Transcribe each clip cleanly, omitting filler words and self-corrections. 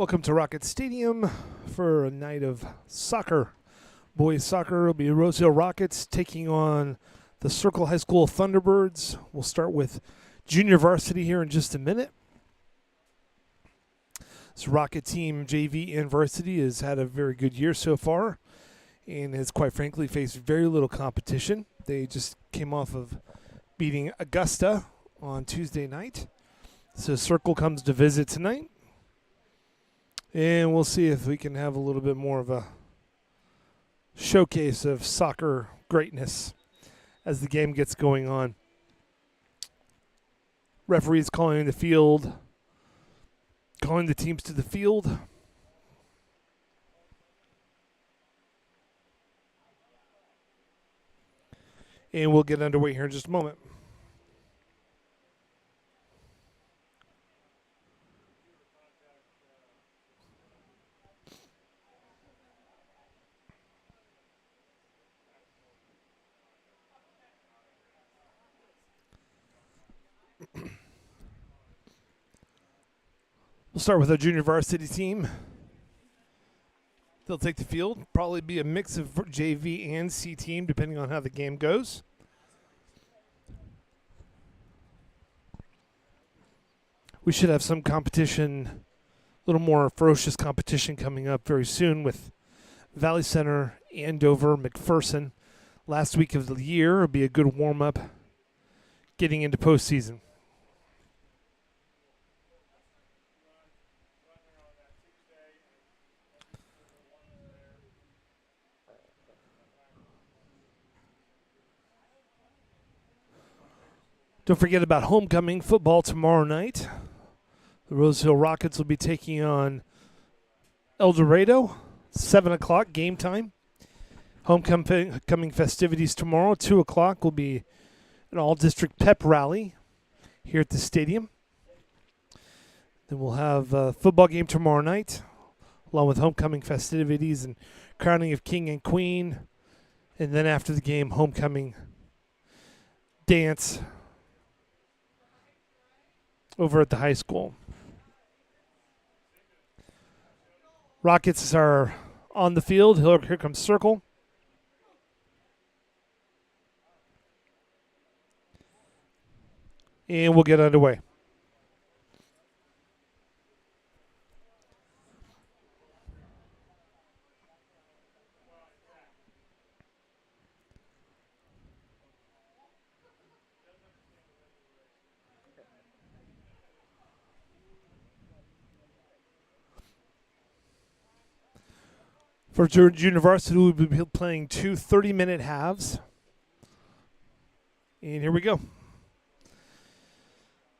Welcome to Rocket Stadium for a night of soccer. Boys soccer will be Rose Hill Rockets taking on the Circle High School Thunderbirds. We'll start with junior varsity here in just a minute. This Rocket team, JV and varsity, has had a very good year so far and has quite frankly faced very little competition. They just came off of beating Augusta on Tuesday night. So Circle comes to visit tonight. And we'll see if we can have a little bit more of a showcase of soccer greatness as the game gets going on. Referees calling the field, calling the teams to the field. And we'll get underway here in just a moment. We'll start with our junior varsity team. They'll take the field. Probably be a mix of JV and C team, depending on how the game goes. We should have some competition, a little more ferocious competition coming up very soon with Valley Center, Andover, McPherson. Last week of the year will be a good warm-up getting into postseason. Don't forget about homecoming football tomorrow night. The Rose Hill Rockets will be taking on El Dorado, 7 o'clock game time. Homecoming festivities tomorrow, 2 o'clock, will be an all-district pep rally here at the stadium. Then we'll have a football game tomorrow night, along with homecoming festivities and crowning of king and queen. And then after the game, homecoming dance over at the high school. Rockets are on the field. Here comes Circle. And we'll get underway. For junior varsity, we'll be playing two 30-minute halves. And here we go.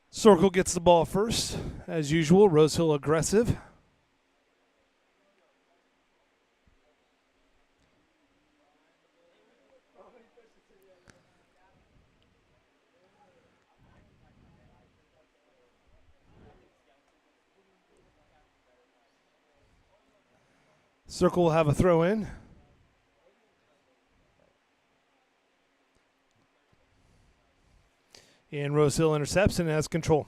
Circle gets the ball first. As usual, Rose Hill aggressive. Circle will have a throw in. And Rose Hill intercepts and has control.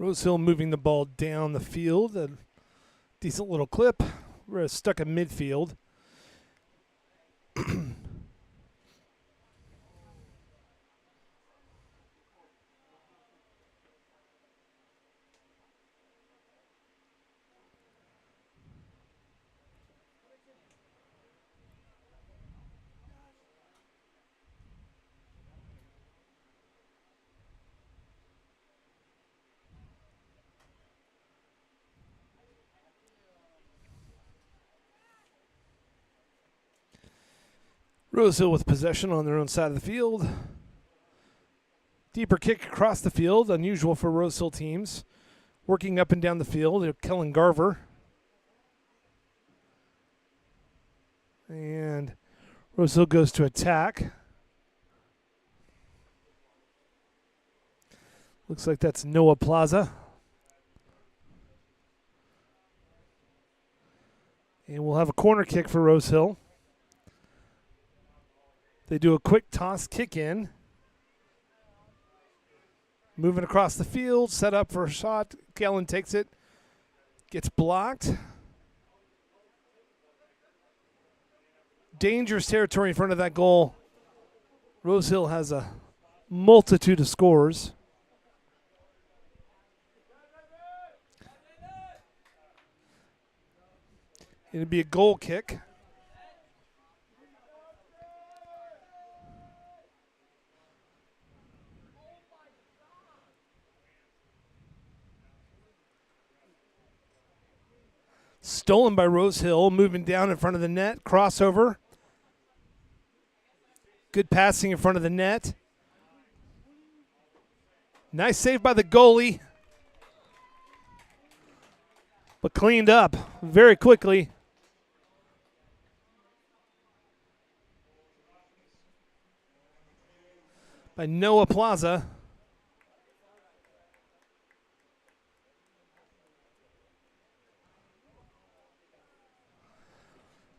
Rose Hill moving the ball down the field. A decent little clip. We're stuck in midfield. Rose Hill with possession on their own side of the field. Deeper kick across the field, unusual for Rose Hill teams. Working up and down the field, Kellen Garver. And Rose Hill goes to attack. Looks like that's Noah Plaza. And we'll have a corner kick for Rose Hill. They do a quick toss kick in. Moving across the field, set up for a shot. Kellen takes it. Gets blocked. Dangerous territory in front of that goal. Rose Hill has a multitude of scores. It'd be a goal kick. Stolen by Rose Hill, moving down in front of the net. Crossover. Good passing in front of the net. Nice save by the goalie. But cleaned up very quickly. By Noah Plaza.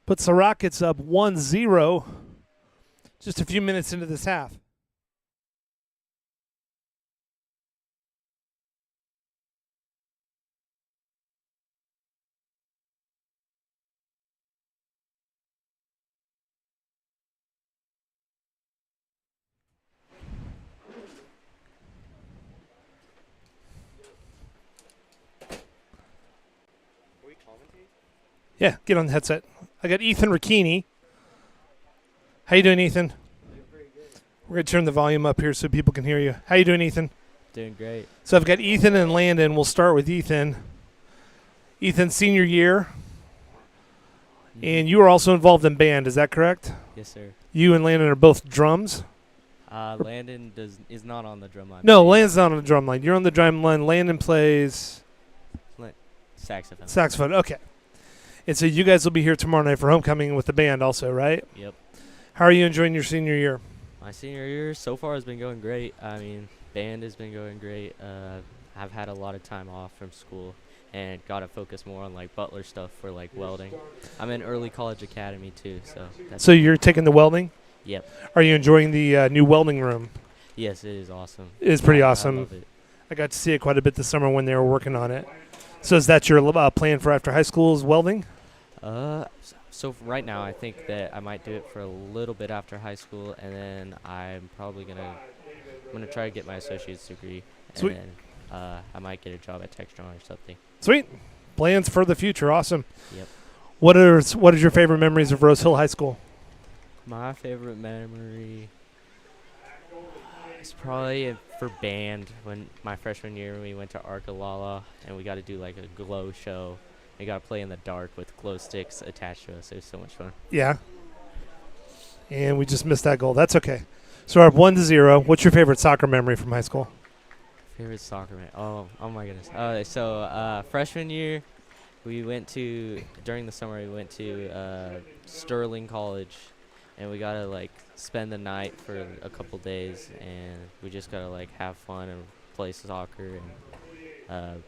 Puts the Rockets up 1-0 just a few minutes into this half. Yeah, get on the headset. I got Ethan Ricchini. How you doing, Ethan? We're going to turn the volume up here so people can hear you. How you doing, Ethan? Doing great. So I've got Ethan and Landon. We'll start with Ethan. Ethan, senior year. And you are also involved in band, is that correct? Yes, sir. You and Landon are both drums? Landon is not on the drum line. No, Landon's not on the drum line. You're on the drum line. Landon plays saxophone. Saxophone, okay. And so you guys will be here tomorrow night for homecoming with the band also, right? Yep. How are you enjoying your senior year? My senior year so far has been going great. I mean, band has been going great. I've had a lot of time off from school and got to focus more on like Butler stuff for like welding. I'm in early college academy too, so. So you're taking the welding? Yep. Are you enjoying the new welding room? Yes, it is awesome. It is pretty awesome. I love it. I got to see it quite a bit this summer when they were working on it. So is that your plan for after high school is welding? So right now I think that I might do it for a little bit after high school, and then I'm probably gonna try to get my associate's degree. Sweet. And then I might get a job at Textron or something. Sweet. Plans for the future. Awesome. Yep. What is your favorite memories of Rose Hill High School? My favorite memory is probably for band. When my freshman year, we went to Arkalala and we got to do like a glow show. We got to play in the dark with glow sticks attached to us. It was so much fun. Yeah. And we just missed that goal. That's okay. So we're up 1-0. What's your favorite soccer memory from high school? Favorite soccer man? Oh my goodness. So freshman year, during the summer, we went to Sterling College, and we got to like spend the night for a couple days, and we just got to like have fun and play soccer, and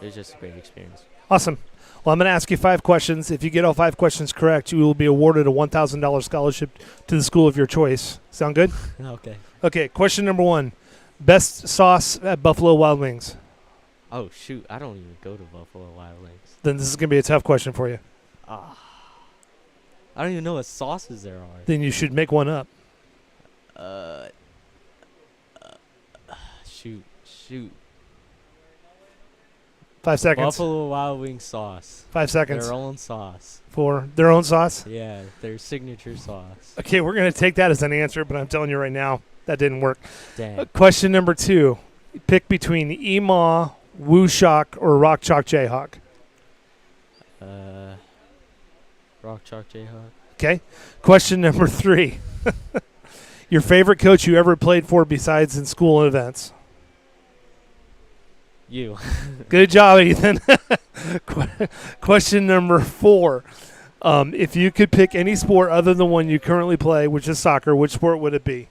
it was just a great experience. Awesome. Well, I'm going to ask you 5 questions. If you get all 5 questions correct, you will be awarded a $1,000 scholarship to the school of your choice. Sound good? Okay. Okay, question number 1. Best sauce at Buffalo Wild Wings? Oh, shoot. I don't even go to Buffalo Wild Wings. Then this is going to be a tough question for you. I don't even know what sauces there are. Then you should make one up. Shoot. 5 seconds. Buffalo Wild Wings sauce. 5 seconds. Their own sauce. For their own sauce? Yeah, their signature sauce. Okay, we're going to take that as an answer, but I'm telling you right now, that didn't work. Dang. Question number 2. Pick between Emaw, Woo Shock, or Rock Chalk Jayhawk. Rock Chalk Jayhawk. Okay. Question number 3. Your favorite coach you ever played for besides in school events? You. Good job, Ethan. Question number 4. If you could pick any sport other than one you currently play, which is soccer, which sport would it be?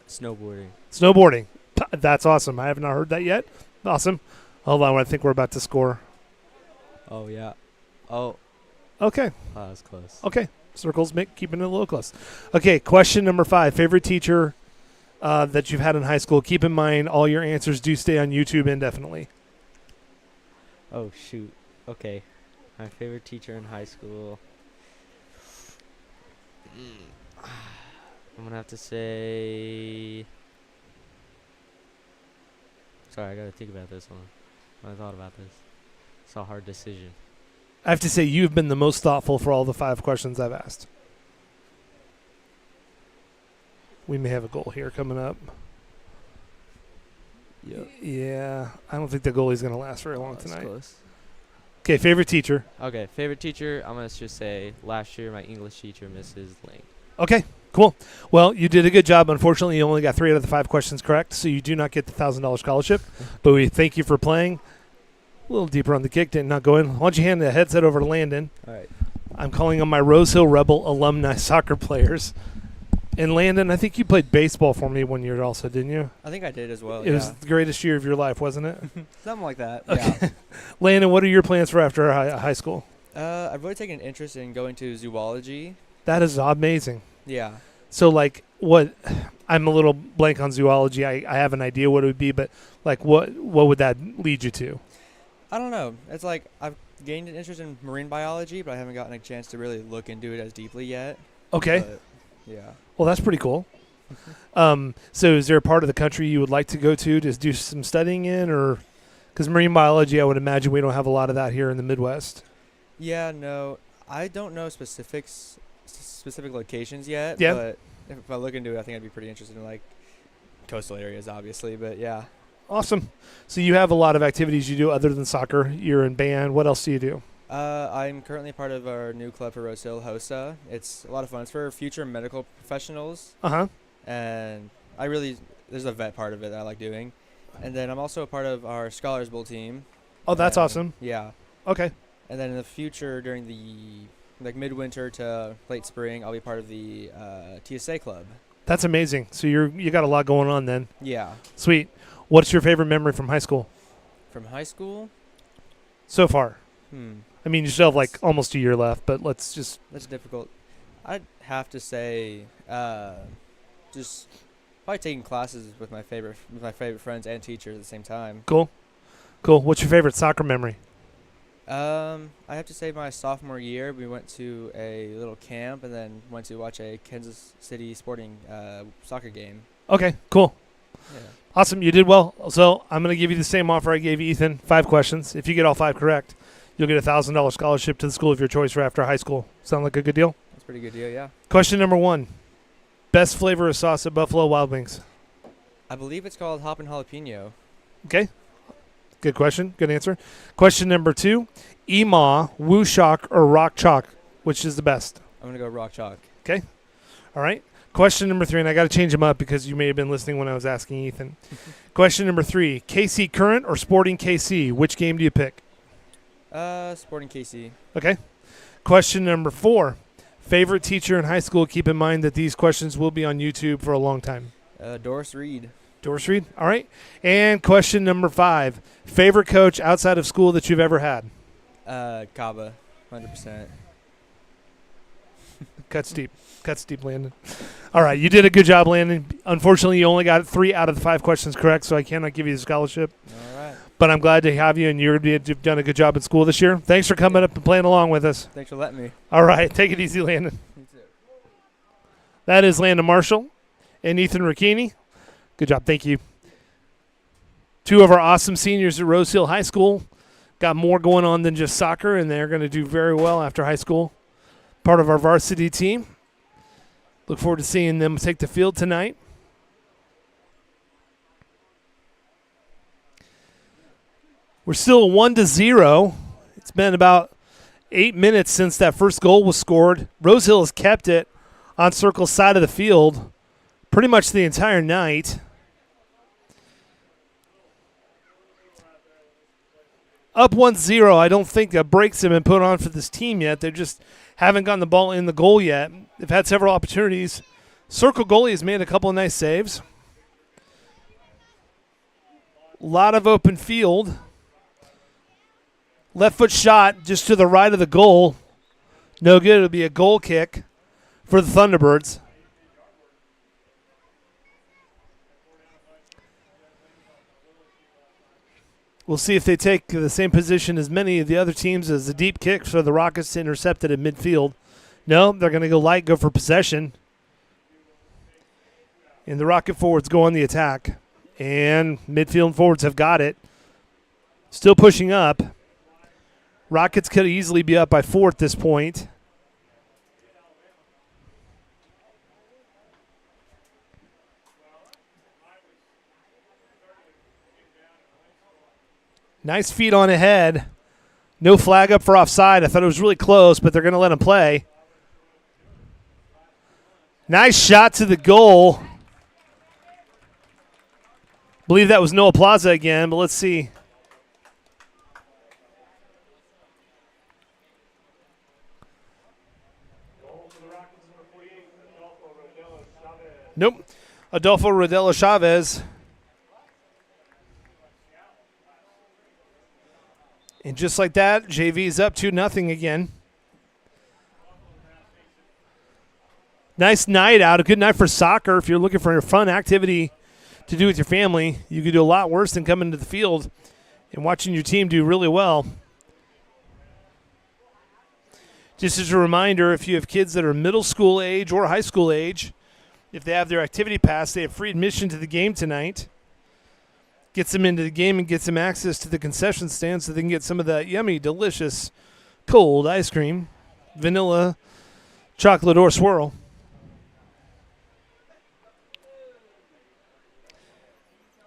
Snowboarding. Snowboarding. That's awesome. I have not heard that yet. Awesome. Hold on. I think we're about to score. Oh, yeah. Oh, Okay. that was close. Okay. Circles make keeping it a little close. Okay. Question number 5. Favorite teacher that you've had in high school. Keep in mind all your answers do stay on YouTube indefinitely. Oh, shoot. Okay. My favorite teacher in high school. I'm going to have to say... Sorry, I got to think about this one. I thought about this. It's a hard decision. I have to say you've been the most thoughtful for all the 5 questions I've asked. We may have a goal here coming up. Yeah, I don't think the goalie's going to last very long tonight. Close. Okay, favorite teacher. Okay, favorite teacher, I'm going to just say last year my English teacher, Mrs. Lang. Okay, cool. Well, you did a good job. Unfortunately, you only got 3 out of the 5 questions correct, so you do not get the $1,000 scholarship. But we thank you for playing. A little deeper on the kick, did not go in. Why don't you hand the headset over to Landon? All right. I'm calling on my Rose Hill Rebel alumni soccer players. And Landon, I think you played baseball for me one year also, didn't you? I think I did as well. It was the greatest year of your life, wasn't it? Something like that. Okay. Yeah. Landon, what are your plans for after high school? I've really taken an interest in going to zoology. That is amazing. Yeah. So, like, what? I'm a little blank on zoology. I have an idea what it would be, but like, what would that lead you to? I don't know. It's like I've gained an interest in marine biology, but I haven't gotten a chance to really look into it as deeply yet. Okay. But, yeah. Well, that's pretty cool. So, is there a part of the country you would like to go to do some studying in, or because marine biology, I would imagine we don't have a lot of that here in the Midwest. Yeah. No, I don't know specific locations yet. Yeah. But if I look into it, I think I'd be pretty interested in like coastal areas, obviously. But yeah. Awesome. So you have a lot of activities you do other than soccer. You're in band. What else do you do? I'm currently part of our new club for Rose Hill, HOSA. It's a lot of fun. It's for future medical professionals, Uh-huh. and there's a vet part of it that I like doing. And then I'm also a part of our Scholars Bowl team. Oh, that's And, awesome. Yeah. Okay. And then in the future, during the midwinter to late spring, I'll be part of the TSA club. That's amazing. So you got a lot going on then. Yeah. Sweet. What's your favorite memory from high school From high school? so far? I mean, you still have like That's- almost a year left, but let's just. That's difficult. I'd have to say just probably taking classes with my favorite friends and teachers at the same time. Cool. What's your favorite soccer memory? I have to say my sophomore year, we went to a little camp and then went to watch a Kansas City Sporting soccer game. Okay, cool. Yeah. Awesome. You did well. So I'm going to give you the same offer I gave Ethan. 5 questions. If you get all 5 correct, you'll get a $1,000 scholarship to the school of your choice for after high school. Sound like a good deal? That's a pretty good deal, yeah. Question number 1. Best flavor of sauce at Buffalo Wild Wings. I believe it's called Hoppin' Jalapeno. Okay. Good question. Good answer. Question number 2. Emaw, Woo Shock, or Rock Chalk? Which is the best? I'm going to go Rock Chalk. All right. Question number 3, and I got to change them up because you may have been listening when I was asking Ethan. Question number 3. KC Current or Sporting KC? Which game do you pick? Sporting KC. Okay. Question number 4. Favorite teacher in high school? Keep in mind that these questions will be on YouTube for a long time. Doris Reed. Doris Reed. All right. And question number 5. Favorite coach outside of school that you've ever had? Kaba. 100%. Cuts deep, Landon. All right. You did a good job, Landon. Unfortunately, you only got 3 out of the 5 questions correct, so I cannot give you the scholarship. All right. But I'm glad to have you, and you've done a good job in school this year. Thanks for coming up and playing along with us. Thanks for letting me. All right. Take it easy, Landon. You too. That is Landon Marshall and Ethan Ricchini. Good job. Thank you. 2 of our awesome seniors at Rose Hill High School got more going on than just soccer, and they're going to do very well after high school. Part of our varsity team. Look forward to seeing them take the field tonight. We're still 1-0. It's been about 8 minutes since that first goal was scored. Rose Hill has kept it on Circle's side of the field pretty much the entire night. Up 1-0, I don't think breaks have been put on for this team yet. They just haven't gotten the ball in the goal yet. They've had several opportunities. Circle goalie has made a couple of nice saves. A lot of open field. Left foot shot just to the right of the goal. No good. It'll be a goal kick for the Thunderbirds. We'll see if they take the same position as many of the other teams as the deep kick for the Rockets to intercept it at midfield. No, they're going to go light, go for possession. And the Rocket forwards go on the attack. And midfield and forwards have got it. Still pushing up. Rockets could easily be up by 4 at this point. Nice feet on ahead. No flag up for offside. I thought it was really close, but they're going to let him play. Nice shot to the goal. Believe that was Noah Plaza again, but let's see. Nope. Adolfo Rodela Chavez. And just like that, JV's up 2-0 again. Nice night out. A good night for soccer. If you're looking for a fun activity to do with your family, you could do a lot worse than coming to the field and watching your team do really well. Just as a reminder, if you have kids that are middle school age or high school age, if they have their activity pass, they have free admission to the game tonight. Gets them into the game and gets them access to the concession stand so they can get some of that yummy, delicious, cold ice cream, vanilla, chocolate, or swirl.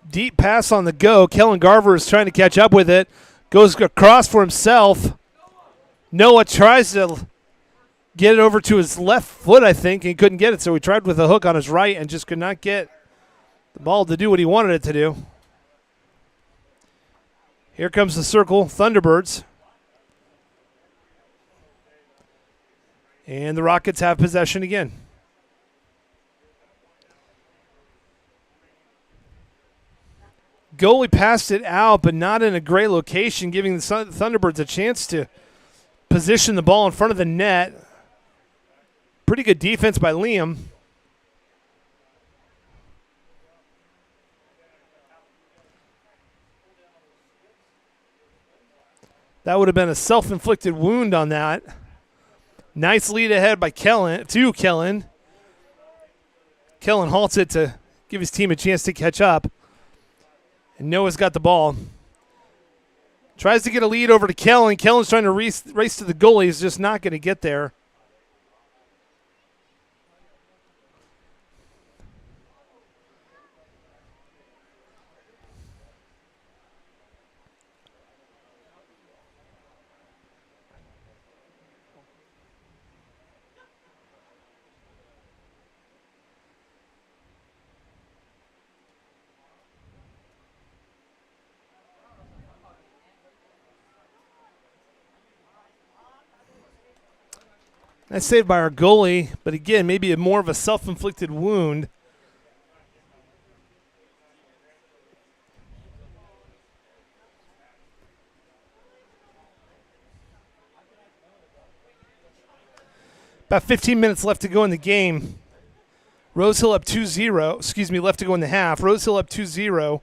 Deep pass on the go. Kellen Garver is trying to catch up with it. Goes across for himself. Noah tries to get it over to his left foot, I think, and he couldn't get it, so he tried with a hook on his right and just could not get the ball to do what he wanted it to do. Here comes the circle, Thunderbirds. And the Rockets have possession again. Goalie passed it out, but not in a great location, giving the Thunderbirds a chance to position the ball in front of the net. Pretty good defense by Liam. That would have been a self-inflicted wound on that. Nice lead ahead by Kellen. Kellen halts it to give his team a chance to catch up. And Noah's got the ball. Tries to get a lead over to Kellen. Kellen's trying to race to the goalie. He's just not going to get there. Nice save by our goalie, but again, maybe more of a self-inflicted wound. About 15 minutes left to go in the game. Rosehill up 2-0. Left to go in the half. Rosehill up 2-0.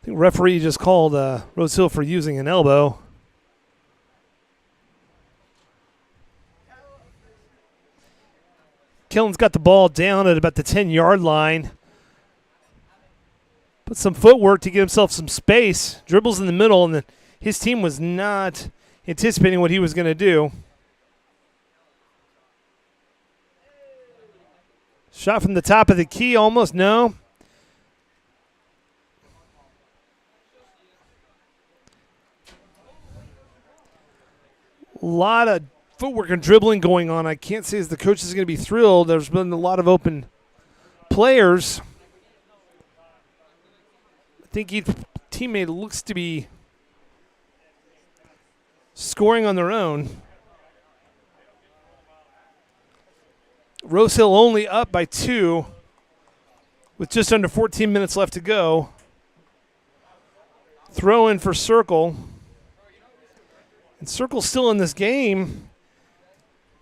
I think referee just called Rosehill for using an elbow. Kellen's got the ball down at about the 10-yard line. Put some footwork to get himself some space. Dribbles in the middle, and his team was not anticipating what he was going to do. Shot from the top of the key, almost no. lot of footwork and dribbling going on. I can't say as the coach is going to be thrilled. There's been a lot of open players. I think each teammate looks to be scoring on their own. Rose Hill only up by 2 with just under 14 minutes left to go. Throw in for Circle. And Circle's still in this game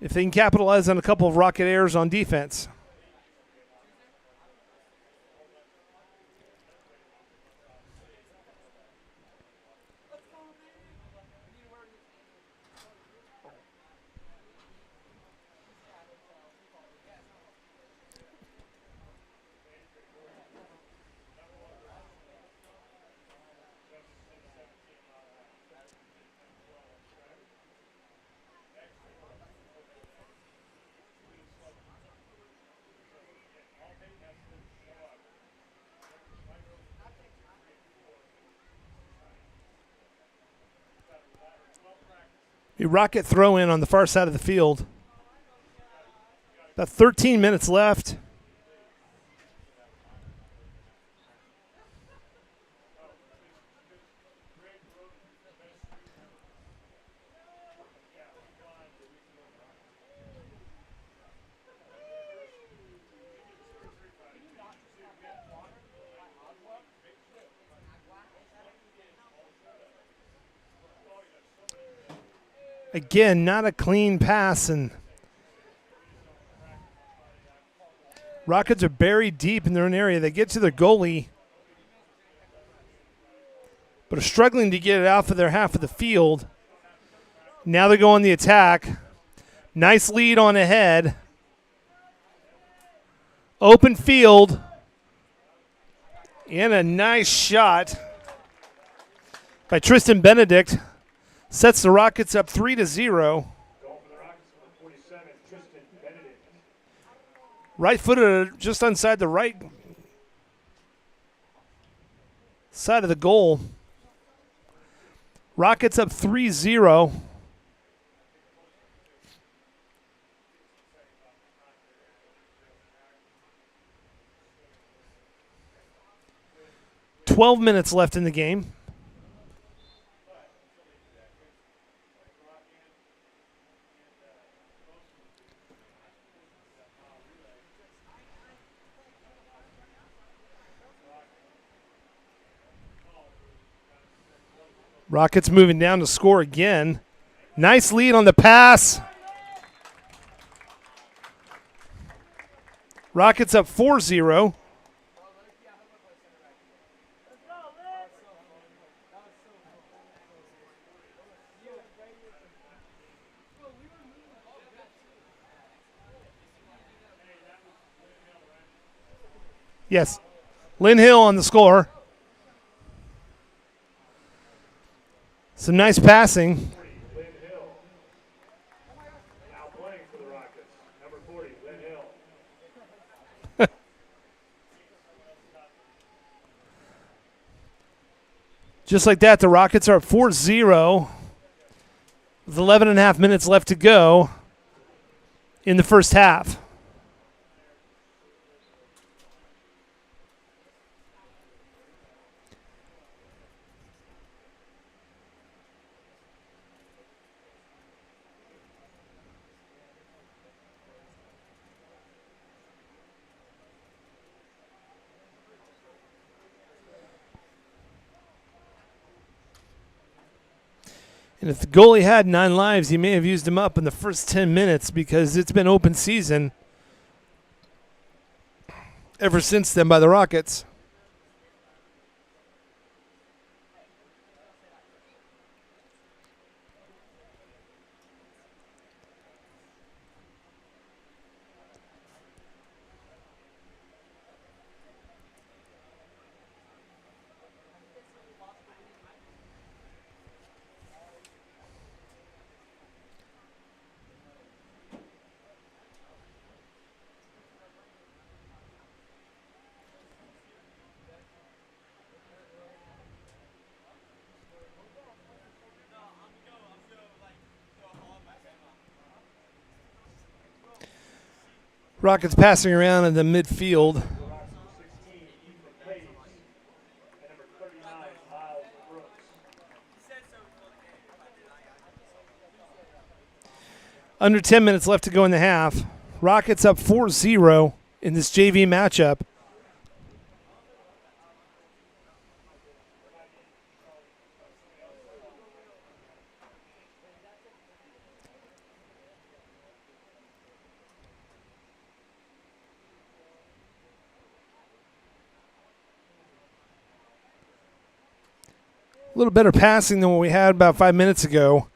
if they can capitalize on a couple of Rocket errors on defense. A Rocket throw in on the far side of the field. About 13 minutes left. Again, not a clean pass, and Rockets are buried deep in their own area. They get to their goalie, but are struggling to get it out for their half of the field. Now they go on the attack. Nice lead on ahead. Open field. And a nice shot by Tristan Benedict. Sets the Rockets up 3-0. Right footed just inside the right side of the goal. Rockets up 3-0. "12 minutes left in the game. Rockets moving down to score again. Nice lead on the pass. Rockets up 4-0. Yes. Lynn Hill on the score. Some nice passing. Just like that, the Rockets are up 4-0 with 11 and a half minutes left to go in the first half. And if the goalie had 9 lives, he may have used them up in the first 10 minutes because it's been open season ever since then by the Rockets. Rockets passing around in the midfield. Under 10 minutes left to go in the half. Rockets up 4-0 in this JV matchup. A little better passing than what we had about 5 minutes ago.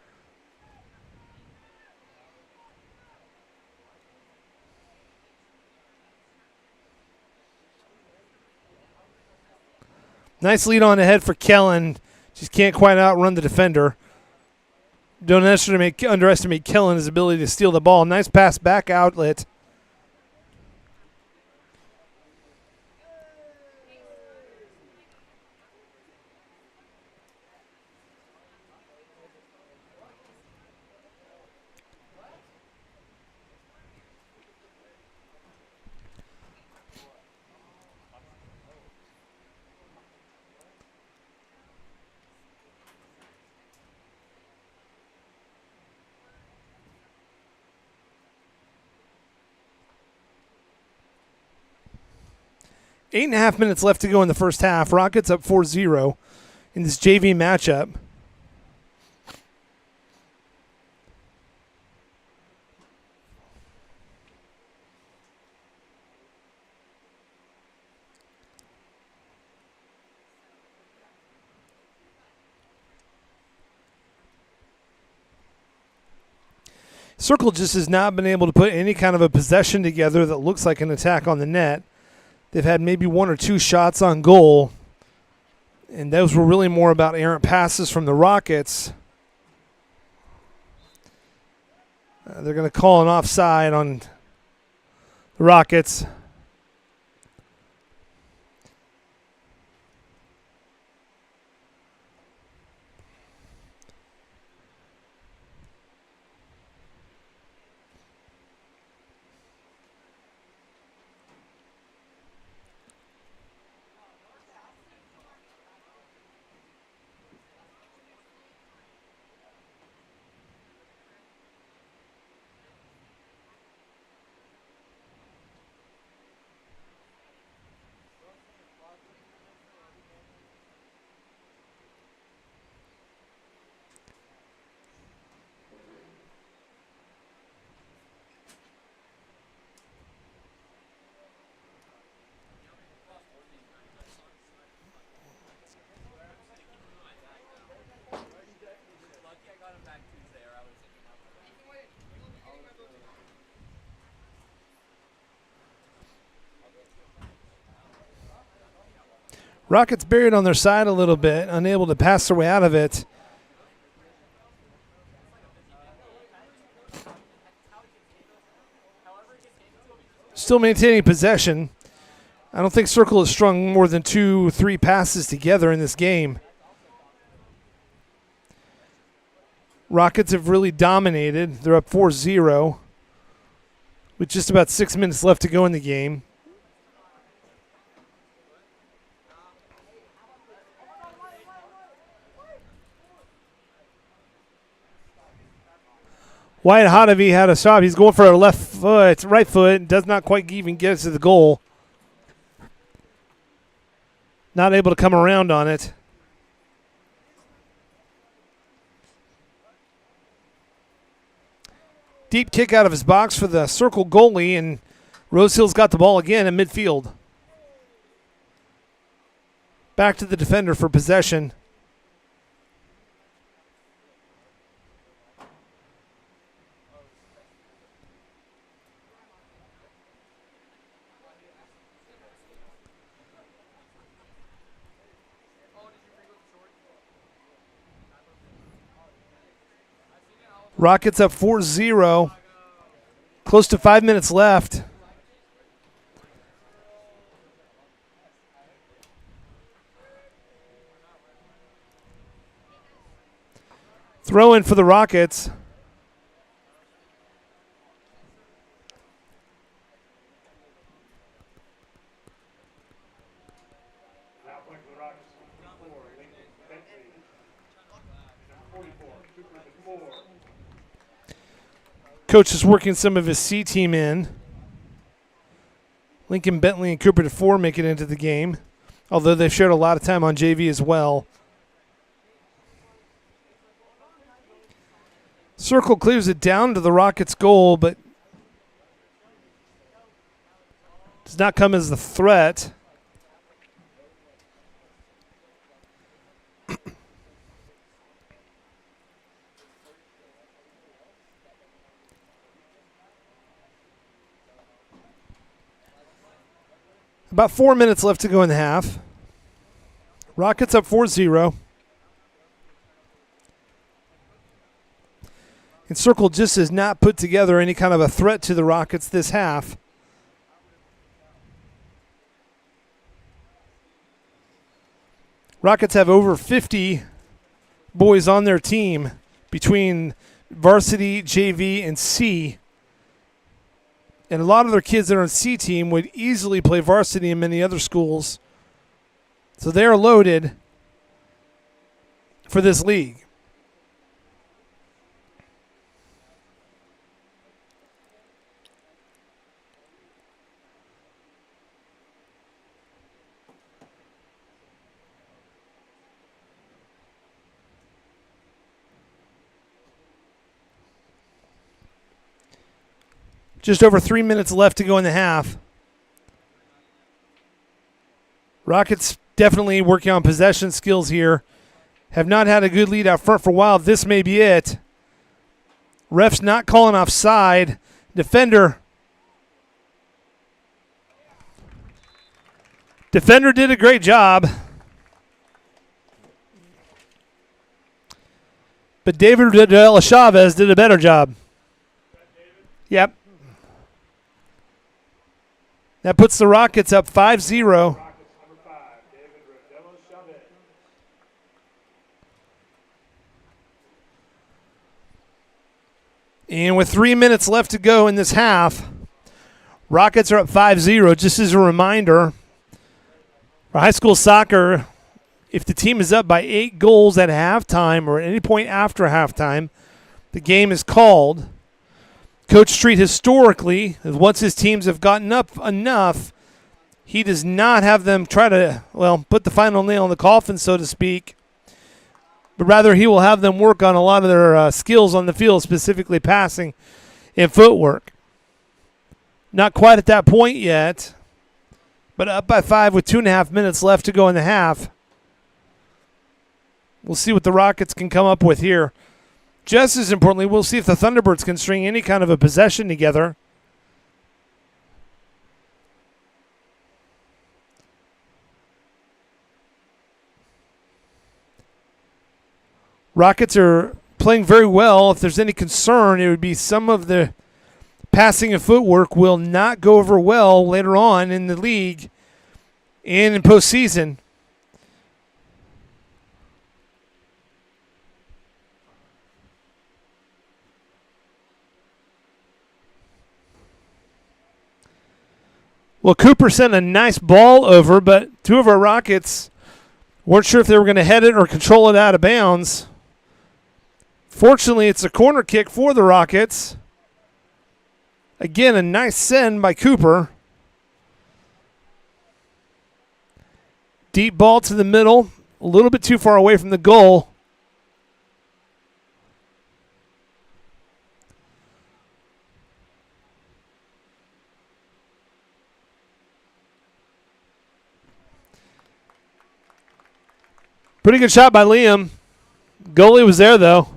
Nice lead on ahead for Kellen. Just can't quite outrun the defender. Don't underestimate Kellen, his ability to steal the ball. Nice pass back outlet. Eight and a half minutes left to go in the first half. Rockets up 4-0 in this JV matchup. Circle just has not been able to put any kind of a possession together that looks like an attack on the net. They've had maybe one or two shots on goal, and those were really more about errant passes from the Rockets. They're going to call an offside on the Rockets. Rockets buried on their side a little bit, unable to pass their way out of it. Still maintaining possession. I don't think Circle has strung more than 2-3 passes together in this game. Rockets have really dominated. They're up 4-0 with just about 6 minutes left to go in the game. Wyatt Hodavi had a shot. He's going for a right foot, does not quite even get to the goal. Not able to come around on it. Deep kick out of his box for the Circle goalie, and Rosehill's got the ball again in midfield. Back to the defender for possession. Rockets up 4-0. Close to 5 minutes left. Throw in for the Rockets. Coach is working some of his C team in. Lincoln Bentley and Cooper DeFore make it into the game, although they've shared a lot of time on JV as well. Circle clears it down to the Rockets' goal, but does not come as a threat. About 4 minutes left to go in the half. Rockets up 4-0. And Circle just has not put together any kind of a threat to the Rockets this half. Rockets have over 50 boys on their team between varsity, JV, and C. And a lot of their kids that are on C team would easily play varsity in many other schools. So they are loaded for this league. Just over 3 minutes left to go in the half. Rockets definitely working on possession skills here. Have not had a good lead out front for a while. This may be it. Ref's not calling offside. Defender did a great job. But David De La Chavez did a better job. Yep. That puts the Rockets up 5-0. And with 3 minutes left to go in this half, Rockets are up 5-0. Just as a reminder, for high school soccer, if the team is up by 8 goals at halftime or at any point after halftime, the game is called. Coach Street historically, once his teams have gotten up enough, he does not have them try to, put the final nail in the coffin, so to speak. But rather he will have them work on a lot of their skills on the field, specifically passing and footwork. Not quite at that point yet, but up by 5 with 2.5 minutes left to go in the half. We'll see what the Rockets can come up with here. Just as importantly, we'll see if the Thunderbirds can string any kind of a possession together. Rockets are playing very well. If there's any concern, it would be some of the passing and footwork will not go over well later on in the league and in postseason. Well, Cooper sent a nice ball over, but two of our Rockets weren't sure if they were going to head it or control it out of bounds. Fortunately, it's a corner kick for the Rockets. Again, a nice send by Cooper. Deep ball to the middle, a little bit too far away from the goal. Pretty good shot by Liam. Goalie was there, though.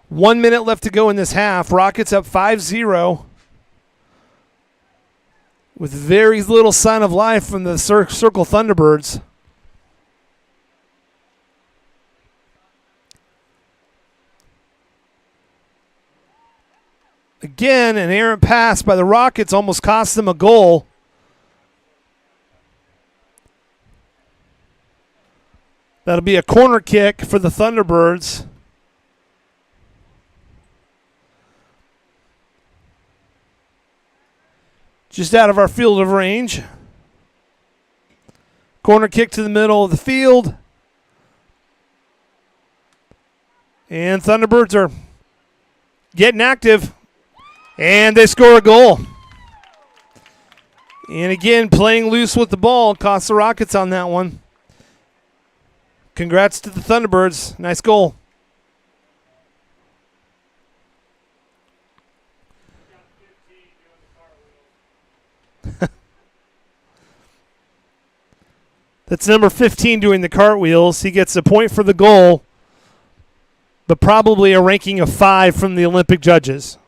One minute left to go in this half. Rockets up 5-0 with very little sign of life from the Circle Thunderbirds. Again, an errant pass by the Rockets almost cost them a goal. That'll be a corner kick for the Thunderbirds. Just out of our field of range. Corner kick to the middle of the field. And Thunderbirds are getting active. And they score a goal. And again, playing loose with the ball cost the Rockets on that one. Congrats to the Thunderbirds. Nice goal. That's number 15 doing the cartwheels. He gets a point for the goal, but probably a ranking of 5 from the Olympic judges.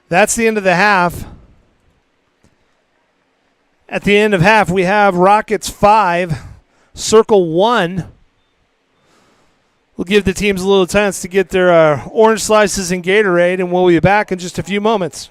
That's the end of the half. At the end of half, we have Rockets 5, Circle 1. We'll give the teams a little chance to get their orange slices and Gatorade, and we'll be back in just a few moments.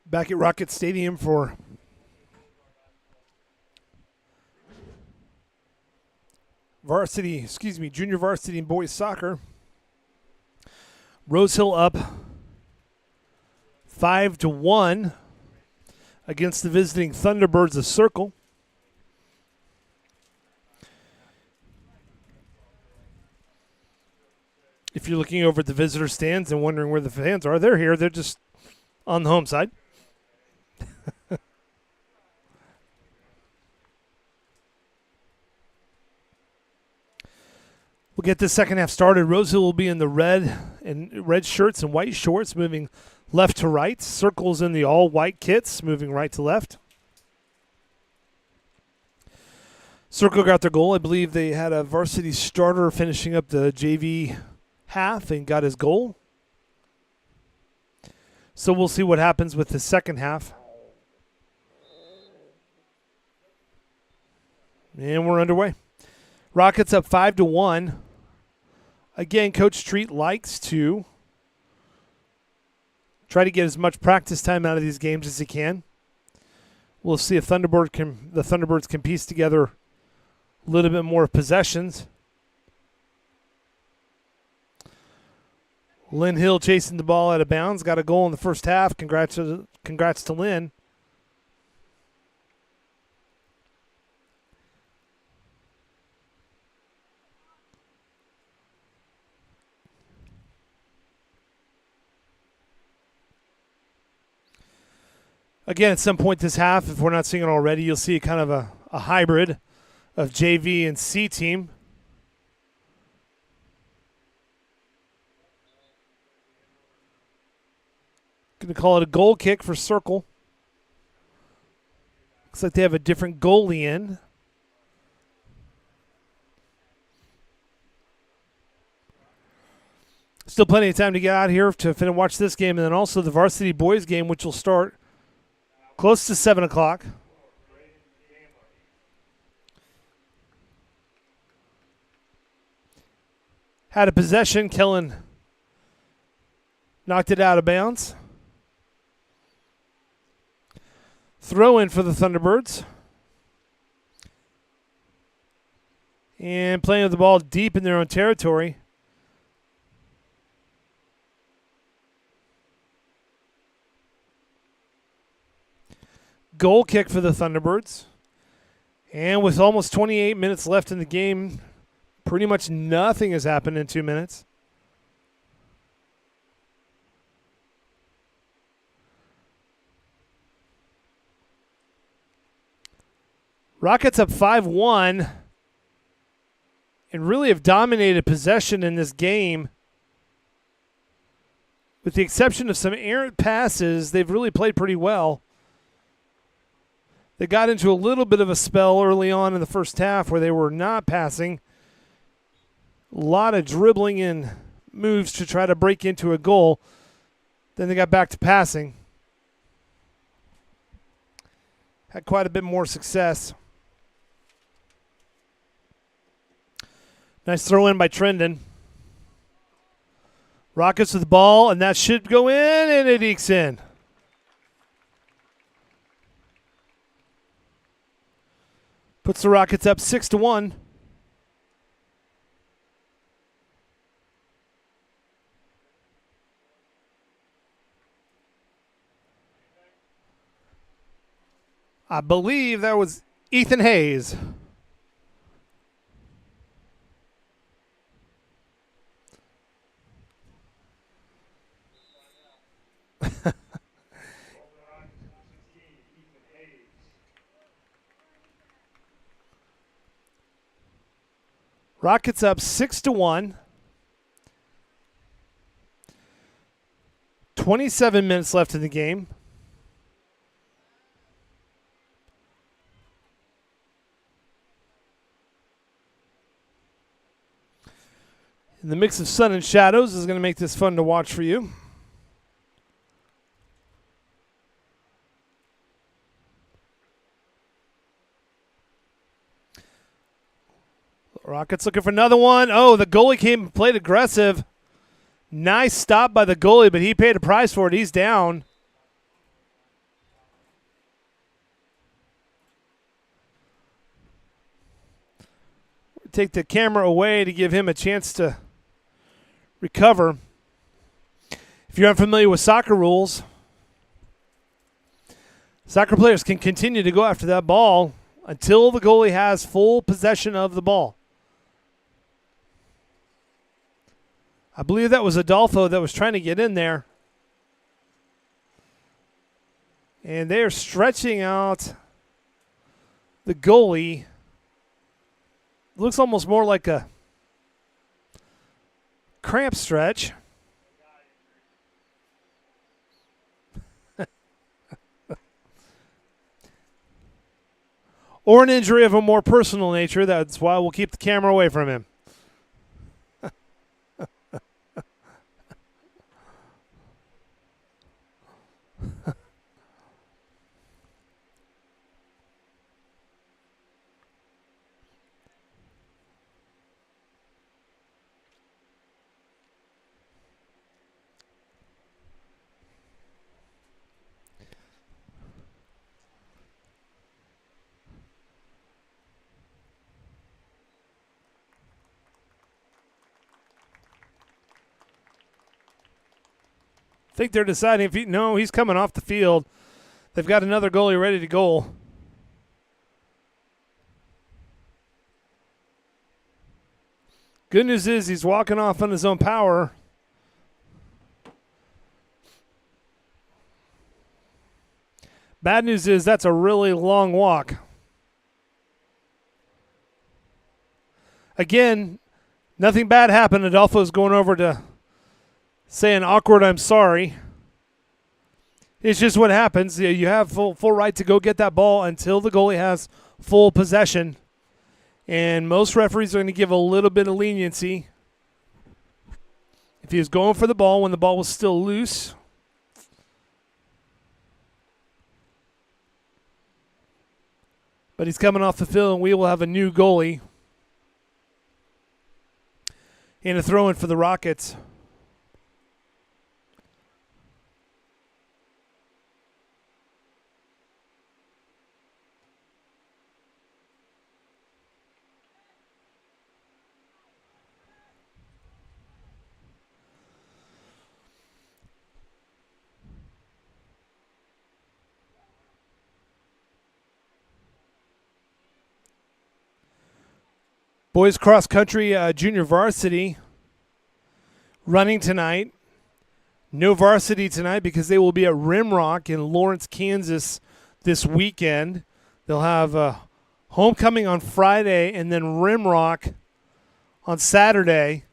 Back at Rocket Stadium for junior varsity and boys soccer. Rose Hill up 5-1 against the visiting Thunderbirds of Circle. If you're looking over at the visitor stands and wondering where the fans are, they're here. They're just on the home side. We'll get the second half started. Rose Hill will be in the red shirts and white shorts, moving left to right. Circles in the all-white kits, moving right to left. Circle got their goal. I believe they had a varsity starter finishing up the JV half and got his goal. So we'll see what happens with the second half. And we're underway. Rockets up 5-1. Again, Coach Treat likes to try to get as much practice time out of these games as he can. We'll see if the Thunderbirds can piece together a little bit more possessions. Lynn Hill chasing the ball out of bounds. Got a goal in the first half. Congrats to Lynn. Again, at some point this half, if we're not seeing it already, you'll see kind of a hybrid of JV and C team. Going to call it a goal kick for Circle. Looks like they have a different goalie in. Still plenty of time to get out here to watch this game, and then also the varsity boys game, which will start close to 7 o'clock. Had a possession. Kellen knocked it out of bounds. Throw in for the Thunderbirds. And playing with the ball deep in their own territory. Goal kick for the Thunderbirds. And with almost 28 minutes left in the game, pretty much nothing has happened in 2 minutes. Rockets up 5-1 and really have dominated possession in this game. With the exception of some errant passes, they've really played pretty well. They got into a little bit of a spell early on in the first half where they were not passing. A lot of dribbling and moves to try to break into a goal. Then they got back to passing. Had quite a bit more success. Nice throw in by Trendon. Rockets with the ball, and that should go in, and it ekes in. Puts the Rockets up 6-1. I believe that was Ethan Hayes. Rockets up 6-1. 27 minutes left in the game. And the mix of sun and shadows is going to make this fun to watch for you. Rockets looking for another one. Oh, the goalie came and played aggressive. Nice stop by the goalie, but he paid a price for it. He's down. take the camera away to give him a chance to recover. If you're unfamiliar with soccer rules, soccer players can continue to go after that ball until the goalie has full possession of the ball. I believe that was Adolfo that was trying to get in there. And they are stretching out the goalie. Looks almost more like a cramp stretch. Or an injury of a more personal nature. That's why we'll keep the camera away from him. I think they're deciding if no, he's coming off the field. They've got another goalie ready to goal. Good news is he's walking off on his own power. Bad news is that's a really long walk. Again, nothing bad happened. Adolfo's going over to say an awkward I'm sorry. It's just what happens. You have full right to go get that ball until the goalie has full possession. And most referees are going to give a little bit of leniency. If he was going for the ball when the ball was still loose. But he's coming off the field, and we will have a new goalie. And a throw-in for the Rockets. Boys cross country junior varsity running tonight. No varsity tonight because they will be at Rimrock in Lawrence, Kansas this weekend. They'll have homecoming on Friday and then Rimrock on Saturday.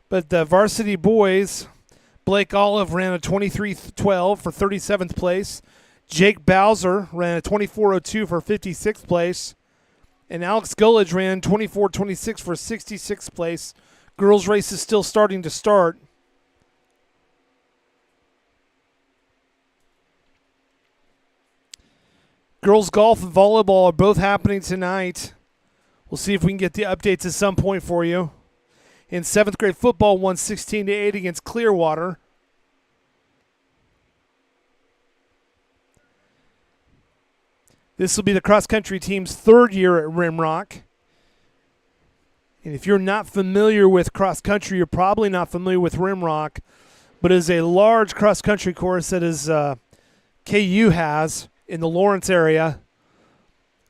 But the varsity boys, Blake Olive ran a 23:12 for 37th place. Jake Bowser ran a 24:02 for 56th place. And Alex Gullidge ran 24:26 for 66th place. Girls' race is still starting to start. Girls' golf and volleyball are both happening tonight. We'll see if we can get the updates at some point for you. In 7th grade football, won 16-8 against Clearwater. This will be the cross-country team's third year at Rimrock. And if you're not familiar with cross-country, you're probably not familiar with Rimrock, but it is a large cross-country course that is KU has in the Lawrence area.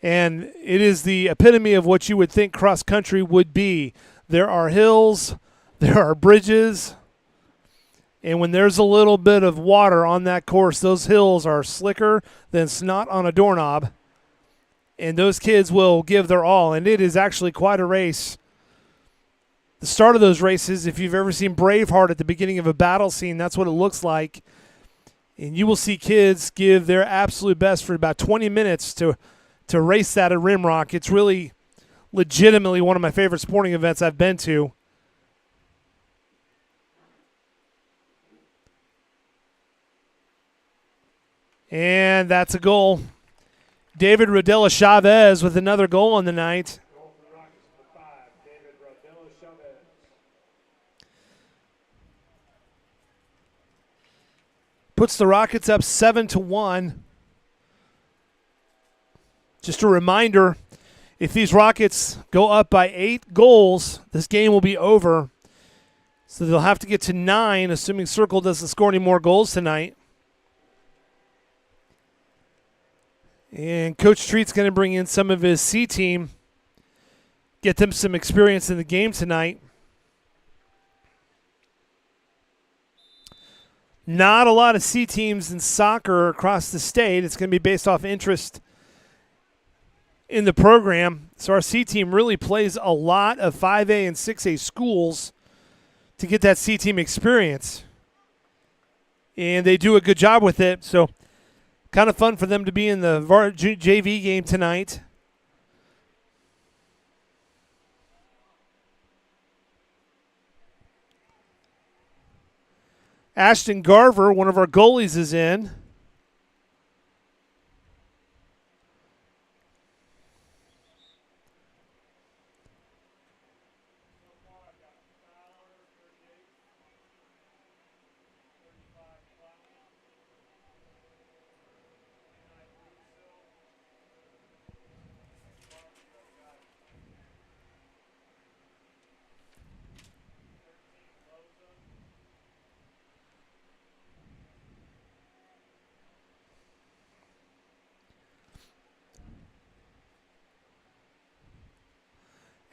And it is the epitome of what you would think cross-country would be. There are hills, there are bridges, and when there's a little bit of water on that course, those hills are slicker than snot on a doorknob. And those kids will give their all, and it is actually quite a race. The start of those races, if you've ever seen Braveheart at the beginning of a battle scene, that's what it looks like. And you will see kids give their absolute best for about 20 minutes to race that at Rimrock. It's really legitimately one of my favorite sporting events I've been to. And that's a goal. David Rodella Chavez with another goal on the night. Puts the Rockets up 7-1. Just a reminder, If these Rockets go up by 8 goals, this game will be over. So they'll have to get to 9, assuming Circle doesn't score any more goals tonight. And Coach Treat's going to bring in some of his C team, get them some experience in the game tonight. Not a lot of C teams in soccer across the state. It's going to be based off interest in the program. So our C team really plays a lot of 5A and 6A schools to get that C team experience. And they do a good job with it. So kind of fun for them to be in the JV game tonight. Ashton Garver, one of our goalies, is in.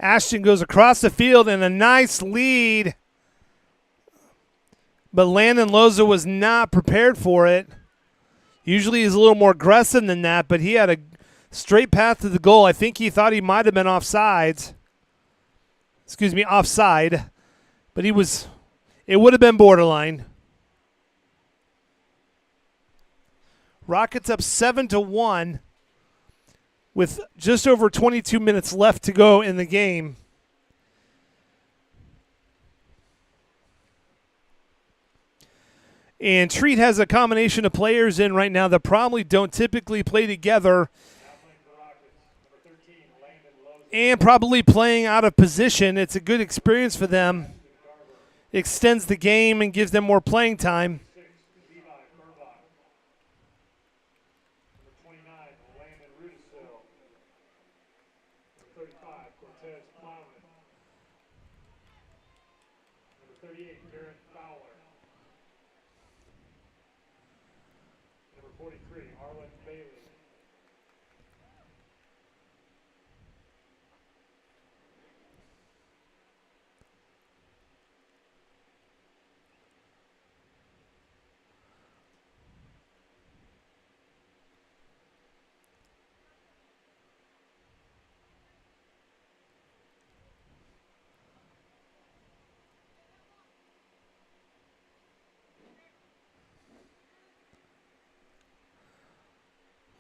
Ashton goes across the field and a nice lead. But Landon Loza was not prepared for it. Usually he's a little more aggressive than that, but he had a straight path to the goal. I think he thought he might have been offside. But it would have been borderline. Rockets up 7-1 with just over 22 minutes left to go in the game. And Treat has a combination of players in right now that probably don't typically play together and probably playing out of position. It's a good experience for them. Extends the game and gives them more playing time.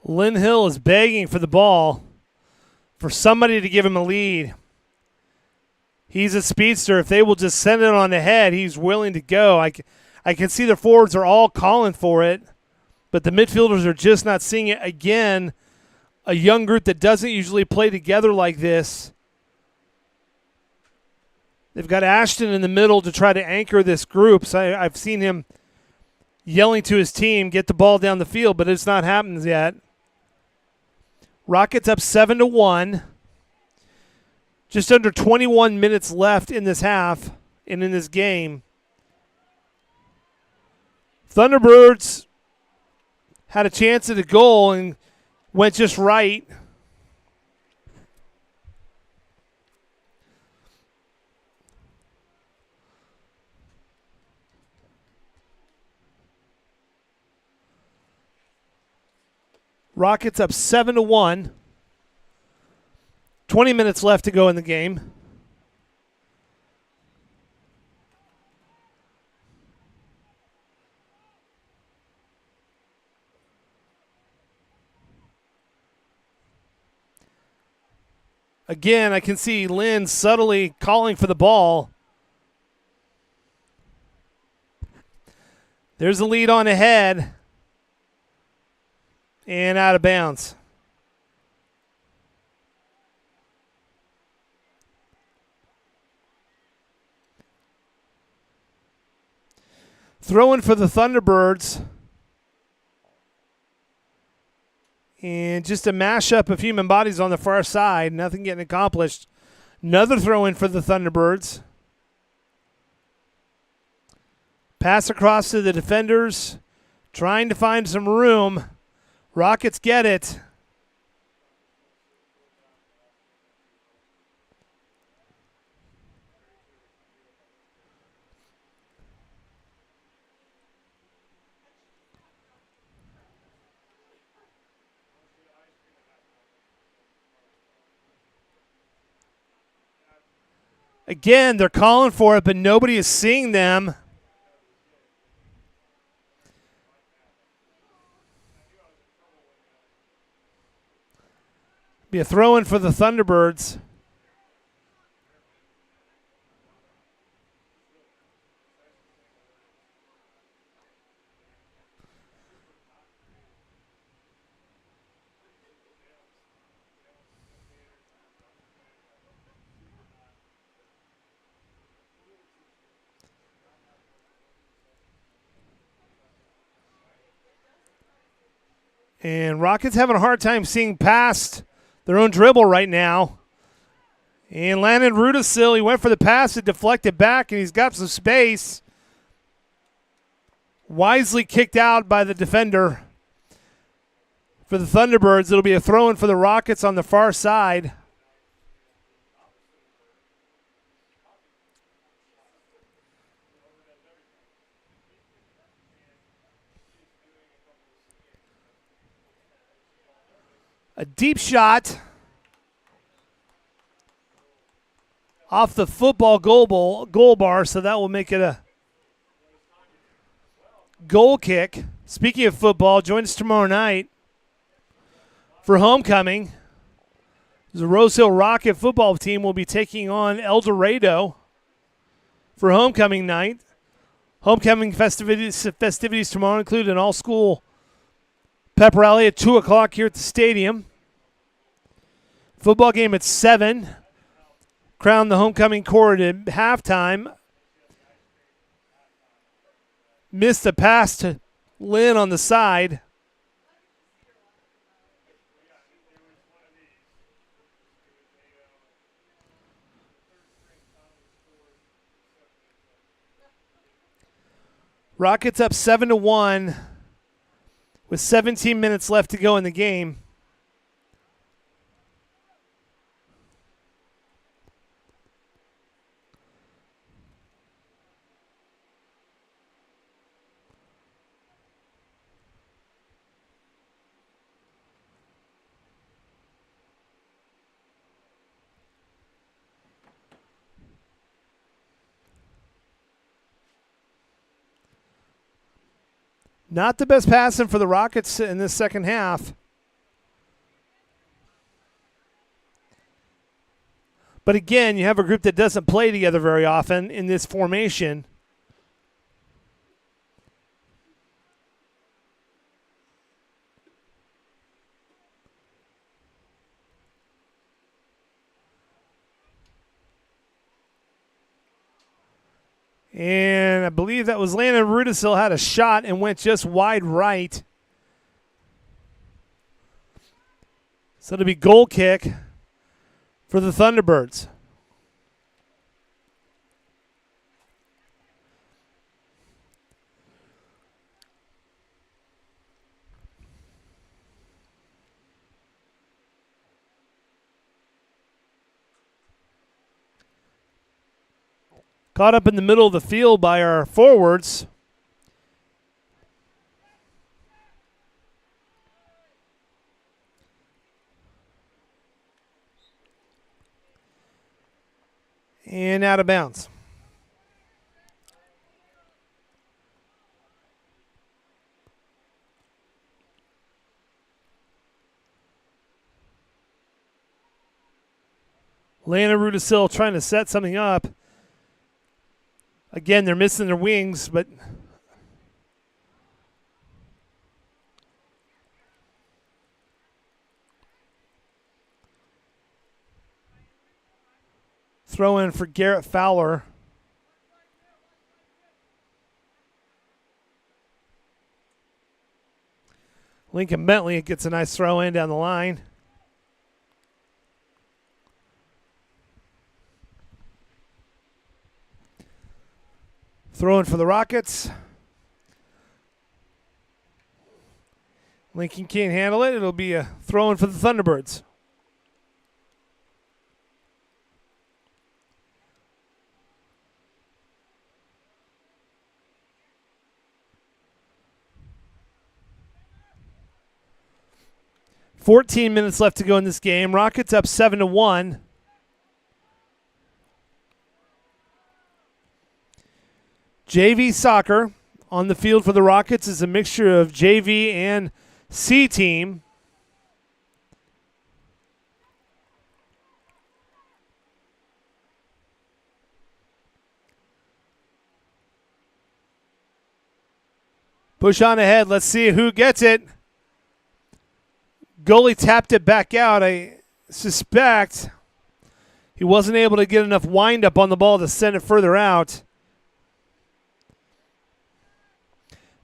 Lynn Hill is begging for the ball, for somebody to give him a lead. He's a speedster. If they will just send it on ahead, he's willing to go. I can see the forwards are all calling for it, but the midfielders are just not seeing it. Again, a young group that doesn't usually play together like this. They've got Ashton in the middle to try to anchor this group. So I've seen him yelling to his team, get the ball down the field, but it's not happening yet. Rockets up 7-1. Just under 21 minutes left in this half and in this game. Thunderbirds had a chance at a goal and went just right. Rockets up 7-1. 20 minutes left to go in the game. Again, I can see Lynn subtly calling for the ball. There's a lead on ahead. And out of bounds. Throwing for the Thunderbirds. And just a mashup of human bodies on the far side. Nothing getting accomplished. Another throw in for the Thunderbirds. Pass across to the defenders. Trying to find some room. Rockets get it. Again, they're calling for it, but nobody is seeing them. Be a throw in for the Thunderbirds. And Rockets having a hard time seeing past their own dribble right now. And Landon Rudisil, he went for the pass, it deflected back, and he's got some space. Wisely kicked out by the defender. For the Thunderbirds, it'll be a throw-in for the Rockets on the far side. A deep shot off the football goal bar, so that will make it a goal kick. Speaking of football, join us tomorrow night for homecoming. The Rose Hill Rocket football team will be taking on El Dorado for homecoming night. Homecoming festivities tomorrow include an all-school pep rally at 2 o'clock here at the stadium. Football game at 7. Crown the homecoming court at halftime. Missed a pass to Lynn on the side. Rockets up 7-1 with 17 minutes left to go in the game. Not the best passing for the Rockets in this second half. But again, you have a group that doesn't play together very often in this formation. And I believe that was Landon Rudisil had a shot and went just wide right. So it'll be goal kick for the Thunderbirds. Caught up in the middle of the field by our forwards. And out of bounds. Landon Rudisil trying to set something up. Again, they're missing their wings, but throw in for Garrett Fowler. Lincoln Bentley gets a nice throw in down the line. Throwing for the Rockets. Lincoln can't handle it. It'll be a throw-in for the Thunderbirds. $14 left to go in this game. Rockets up 7-1. JV soccer on the field for the Rockets is a mixture of JV and C team. Push on ahead. Let's see who gets it. Goalie tapped it back out. I suspect he wasn't able to get enough wind up on the ball to send it further out.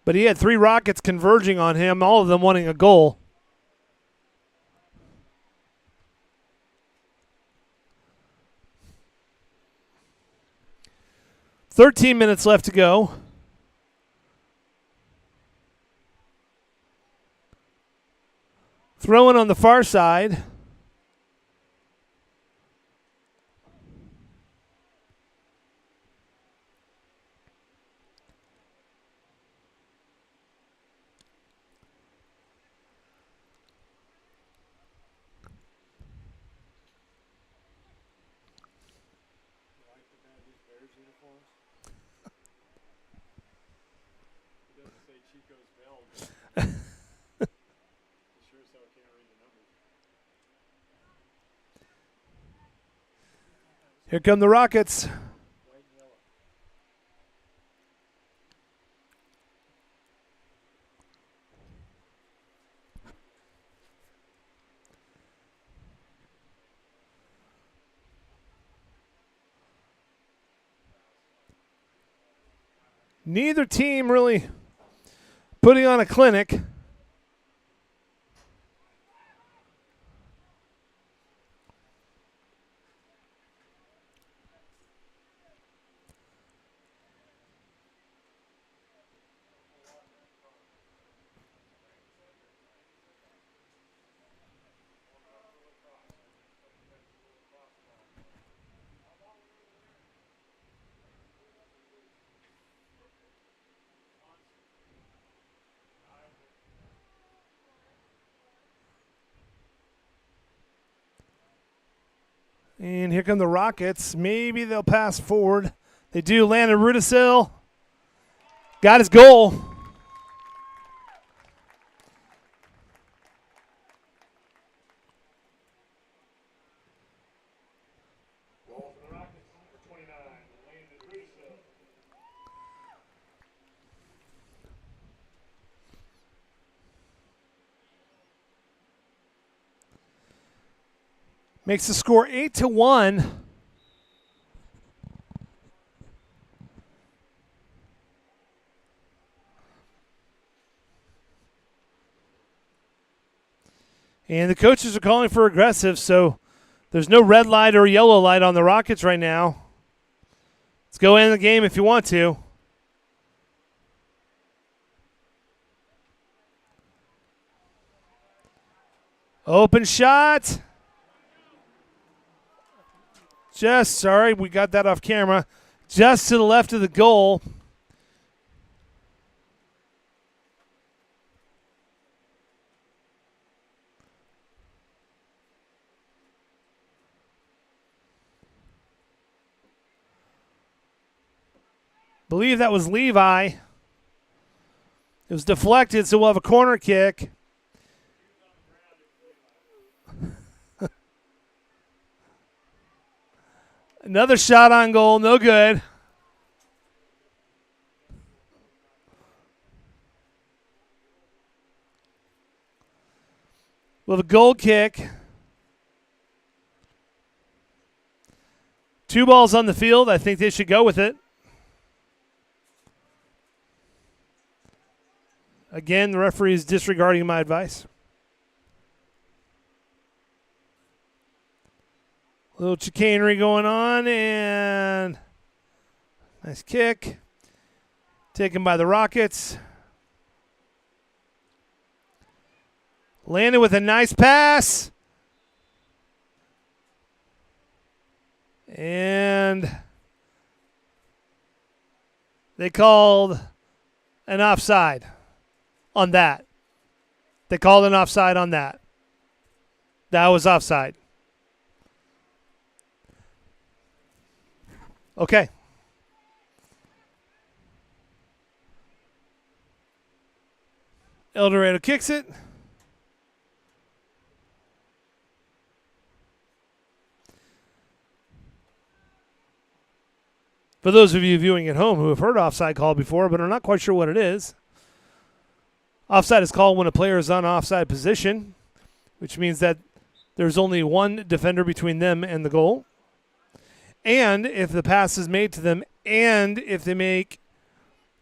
But he had 3 Rockets converging on him, all of them wanting a goal. $13 left to go. Throwing on the far side. Here come the Rockets. Neither team really putting on a clinic. And here come the Rockets. Maybe they'll pass forward. They do. Landon Rudisill got his goal. Goal for the Rockets, number 29, Landon Rudisill. Makes the score 8-1. And the coaches are calling for aggressive, so there's no red light or yellow light on the Rockets right now. Let's go in the game if you want to. Open shot. Sorry, we got that off camera. Just to the left of the goal. Believe that was Levi. It was deflected, so we'll have a corner kick. Another shot on goal, no good. We'll have a goal kick. 2 balls on the field. I think they should go with it. Again, the referee is disregarding my advice. A little chicanery going on, and nice kick. Taken by the Rockets. Landed with a nice pass. And they called an offside on that. They called an offside on that. That was offside. Okay. El Dorado kicks it. For those of you viewing at home who have heard offside call before but are not quite sure what it is, offside is called when a player is on offside position, which means that there's only one defender between them and the goal. And if the pass is made to them, and if they make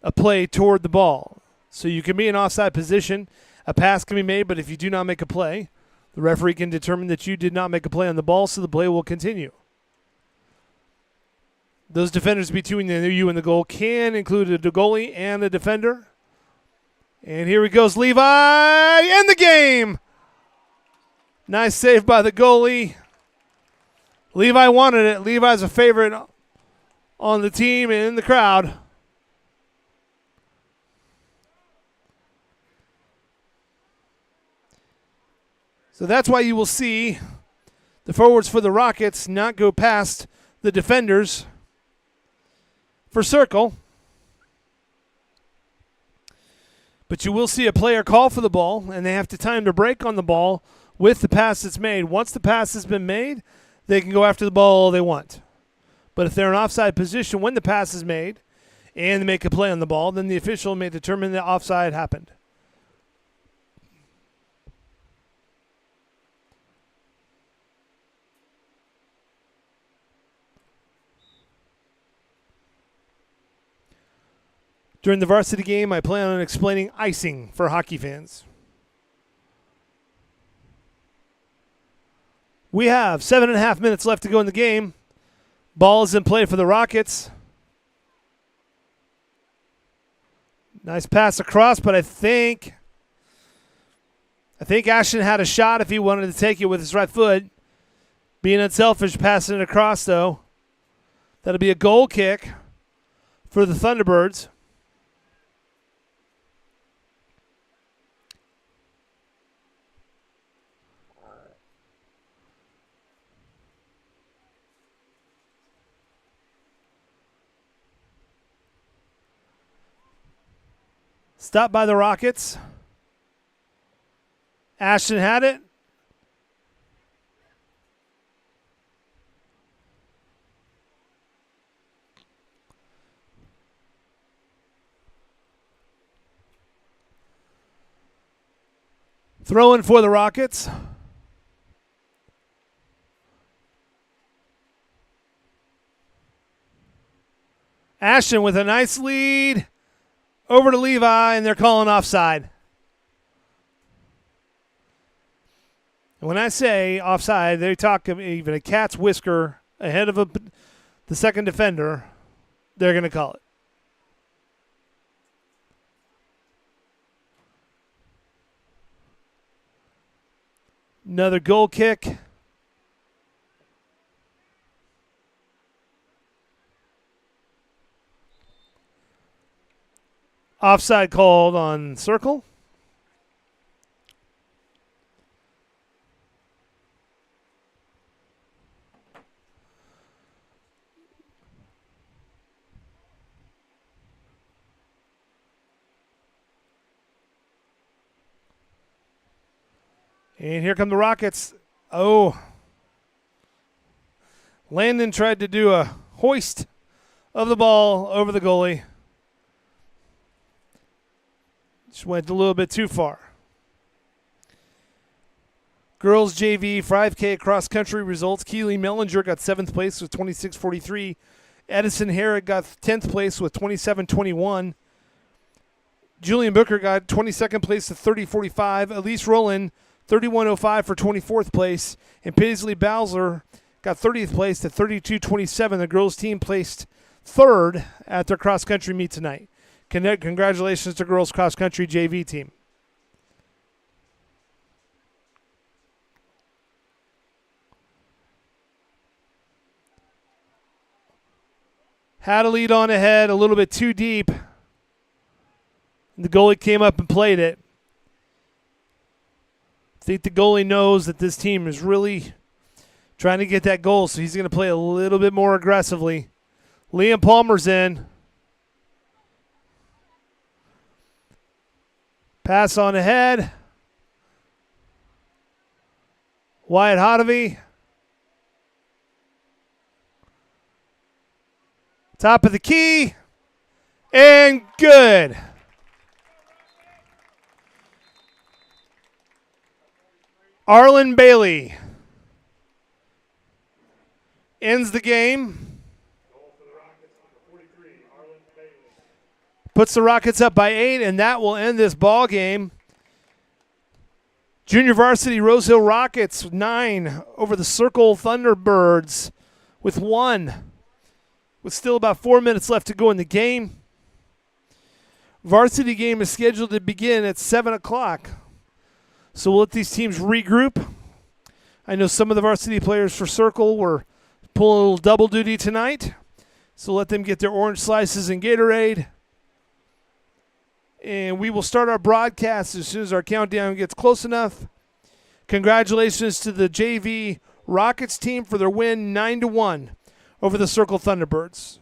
a play toward the ball. So you can be in offside position, a pass can be made, but if you do not make a play, the referee can determine that you did not make a play on the ball, so the play will continue. Those defenders between you and the goal can include a goalie and a defender. And here he goes, Levi, in the game. Nice save by the goalie. Levi wanted it. Levi's a favorite on the team and in the crowd. So that's why you will see the forwards for the Rockets not go past the defenders for circle. But you will see a player call for the ball, and they have to time to break on the ball with the pass that's made. Once the pass has been made, they can go after the ball all they want. But if they're in offside position when the pass is made and they make a play on the ball, then the official may determine that offside happened. During the varsity game, I plan on explaining icing for hockey fans. We have 7.5 minutes left to go in the game. Ball is in play for the Rockets. Nice pass across, but I think Ashton had a shot if he wanted to take it with his right foot. Being unselfish, passing it across, though. That'll be a goal kick for the Thunderbirds. Stopped by the Rockets. Ashton had it. Throw in for the Rockets. Ashton with a nice lead. Over to Levi, and they're calling offside. And when I say offside, they talk of even a cat's whisker ahead of the second defender. They're going to call it. Another goal kick. Offside called on circle. And here come the Rockets. Oh. Landon tried to do a hoist of the ball over the goalie. Just went a little bit too far. Girls JV 5K cross country results. Keely Mellinger got 7th place with 26:43. Edison Herrick got 10th place with 27:21. Julian Booker got 22nd place to 30.45. Elise Rowland, 31.05 for 24th place. And Paisley Bowser got 30th place to 32.27. The girls' team placed third at their cross-country meet tonight. Congratulations to girls cross-country JV team. Had a lead on ahead, a little bit too deep. The goalie came up and played it. I think the goalie knows that this team is really trying to get that goal, so he's going to play a little bit more aggressively. Liam Palmer's in. Pass on ahead. Wyatt Hodovy. Top of the key. And good. Arlen Bailey ends the game. Puts the Rockets up by 8, and that will end this ball game. Junior varsity Rose Hill Rockets 9 over the Circle Thunderbirds with 1. With still about 4 minutes left to go in the game. Varsity game is scheduled to begin at 7 o'clock. So we'll let these teams regroup. I know some of the varsity players for Circle were pulling a little double duty tonight. So let them get their orange slices and Gatorade. And we will start our broadcast as soon as our countdown gets close enough. Congratulations to the JV Rockets team for their win 9-1 over the Circle Thunderbirds.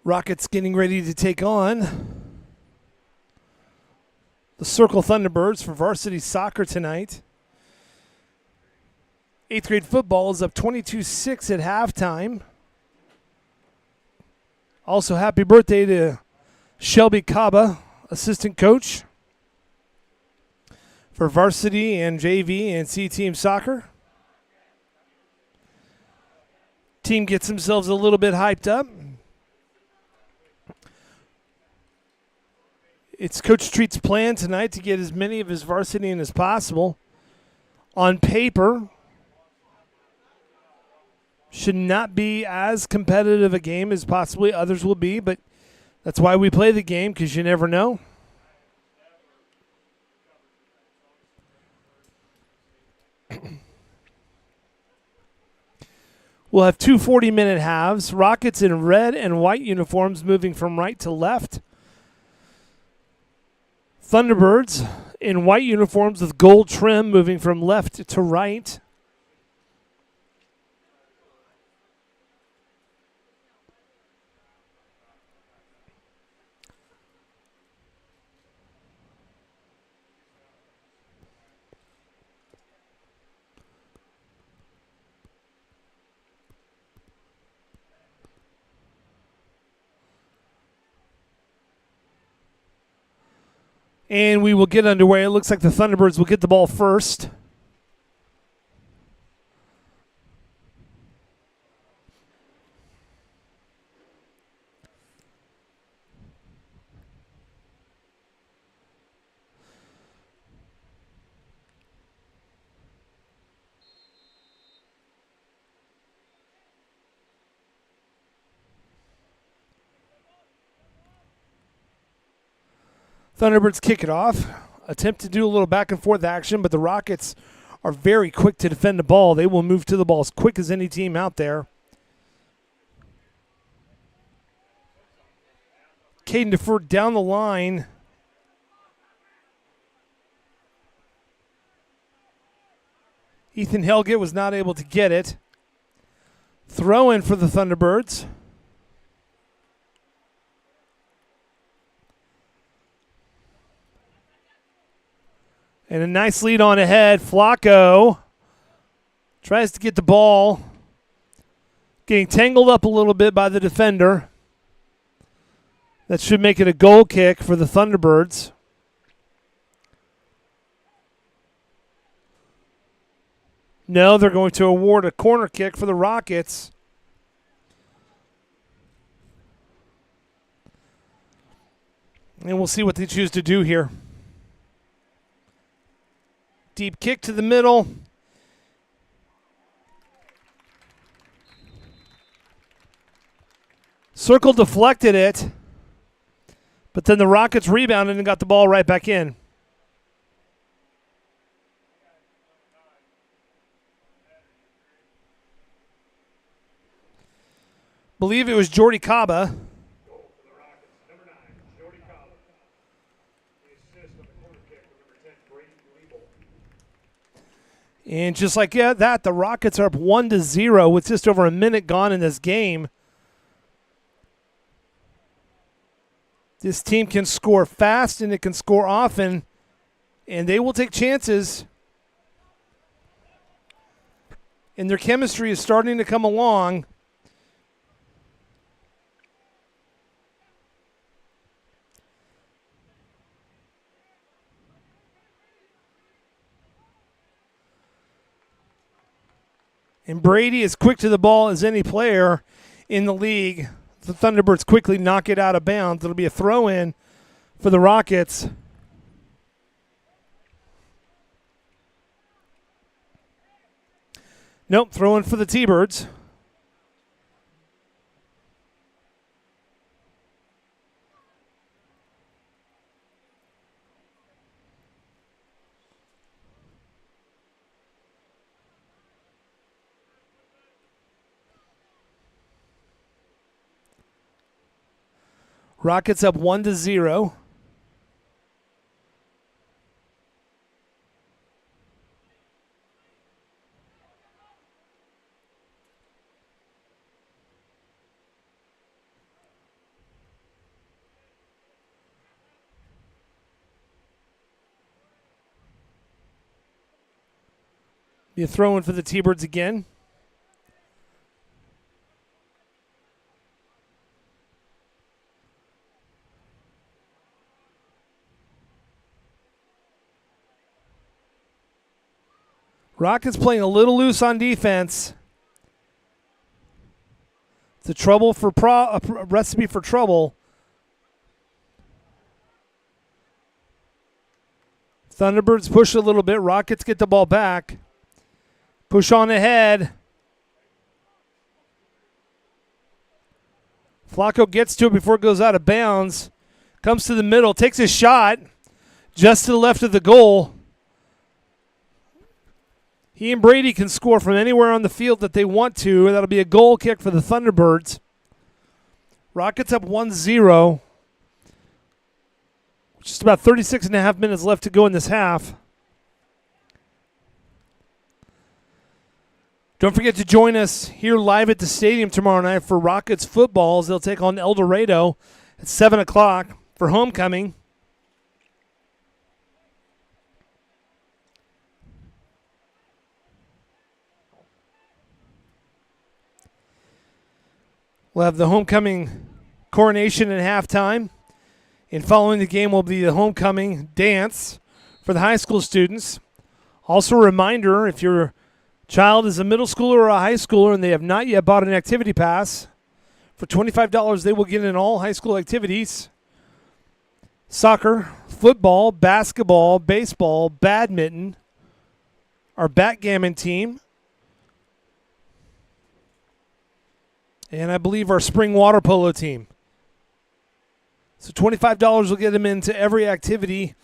Rockets getting ready to take on the Circle Thunderbirds for varsity soccer tonight. 8th grade football is up 22-6 at halftime. Also, happy birthday to Shelby Kaba, assistant coach for varsity and JV and C team soccer. Team gets themselves a little bit hyped up. It's Coach Treat's plan tonight to get as many of his varsity in as possible. On paper, should not be as competitive a game as possibly others will be, but that's why we play the game, because you never know. We'll have two 40-minute halves. Rockets in red and white uniforms moving from right to left. Thunderbirds in white uniforms with gold trim moving from left to right. And we will get underway. It looks like the Thunderbirds will get the ball first. Thunderbirds kick it off. Attempt to do a little back and forth action, but the Rockets are very quick to defend the ball. They will move to the ball as quick as any team out there. Caden DeFord down the line. Ethan Helgett was not able to get it. Throw in for the Thunderbirds. And a nice lead on ahead. Flacco tries to get the ball. Getting tangled up a little bit by the defender. That should make it a goal kick for the Thunderbirds. No, they're going to award a corner kick for the Rockets. And we'll see what they choose to do here. Deep kick to the middle. Circle deflected it. But then the Rockets rebounded and got the ball right back in. Believe it was Jordy Kaba. And just like that, the Rockets are up 1-0 with just over a minute gone in this game. This team can score fast and it can score often, and they will take chances. And their chemistry is starting to come along. And Brady is quick to the ball as any player in the league. The Thunderbirds quickly knock it out of bounds. It'll be a throw-in for the Rockets. Nope, throw-in for the T-Birds. Rockets up 1-0. Be a throw in for the T-Birds again. Rockets playing a little loose on defense. It's a recipe for trouble. Thunderbirds push a little bit. Rockets get the ball back. Push on ahead. Flacco gets to it before it goes out of bounds. Comes to the middle, takes a shot just to the left of the goal. He and Brady can score from anywhere on the field that they want to. That'll be a goal kick for the Thunderbirds. Rockets up 1-0. Just about 36 and a half minutes left to go in this half. Don't forget to join us here live at the stadium tomorrow night for Rockets football as they'll take on El Dorado at 7 o'clock for homecoming. We'll have the homecoming coronation at halftime. And following the game will be the homecoming dance for the high school students. Also a reminder, if your child is a middle schooler or a high schooler and they have not yet bought an activity pass, for $25 they will get in all high school activities. Soccer, football, basketball, baseball, badminton, our backgammon team, and I believe our spring water polo team. So $25 will get them into every activity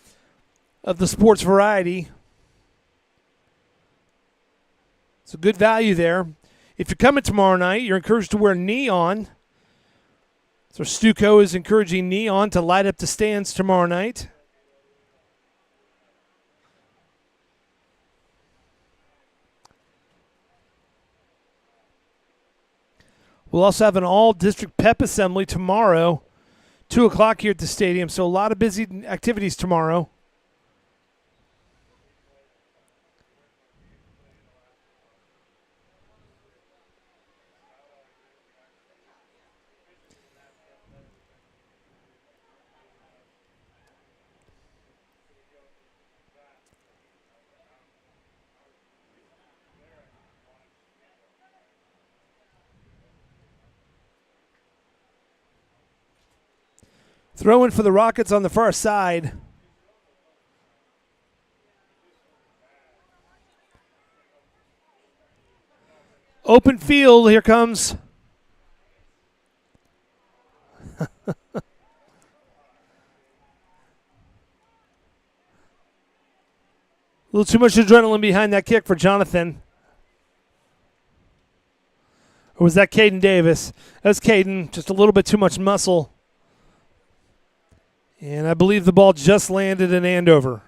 of the sports variety. It's a good value there. If you're coming tomorrow night, you're encouraged to wear neon. So Stuco is encouraging neon to light up the stands tomorrow night. We'll also have an all-district pep assembly tomorrow, 2 o'clock here at the stadium. So a lot of busy activities tomorrow. Throw in for the Rockets on the far side. Open field, here comes. A little too much adrenaline behind that kick for Jonathan. Or was that Caden Davis? That's Caden, just a little bit too much muscle. And I believe the ball just landed in Andover.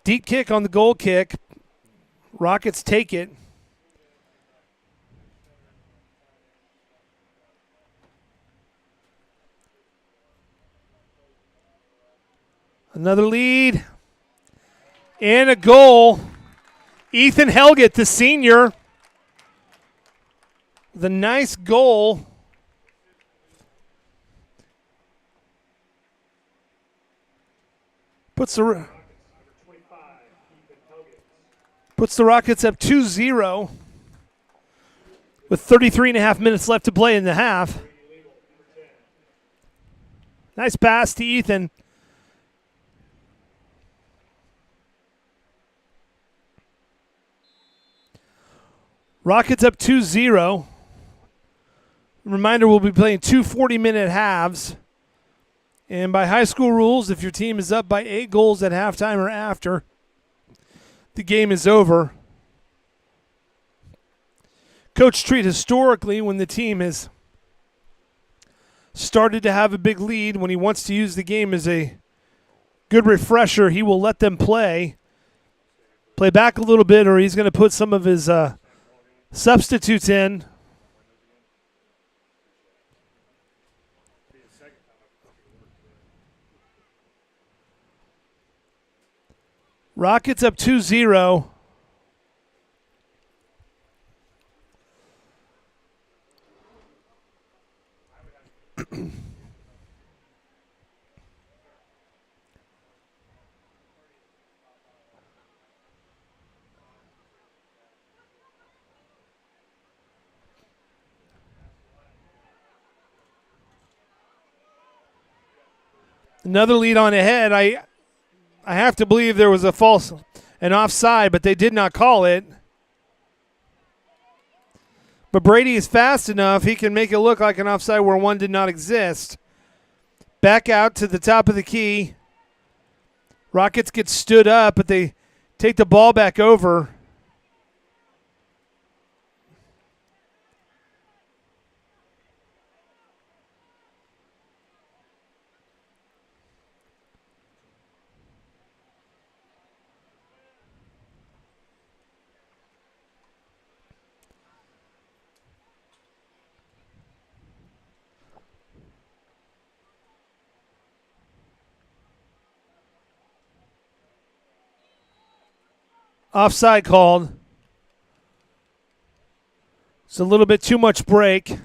Deep kick on the goal kick. Rockets take it. Another lead. And a goal. Ethan Helgett, the senior. The nice goal. Puts the Rockets up 2-0 with 33 and a half minutes left to play in the half. Nice pass to Ethan. Rockets up 2-0. Reminder, we'll be playing 2 40-minute halves. And by high school rules, if your team is up by 8 goals at halftime or after, the game is over. Coach Treat, historically, when the team has started to have a big lead, when he wants to use the game as a good refresher, he will let them play back a little bit, or he's going to put some of his substitutes in. Rockets up 2-0. Another lead on ahead. I have to believe there was an offside, but they did not call it. But Brady is fast enough, he can make it look like an offside where one did not exist. Back out to the top of the key. Rockets get stood up, but they take the ball back over. Offside called. It's a little bit too much break.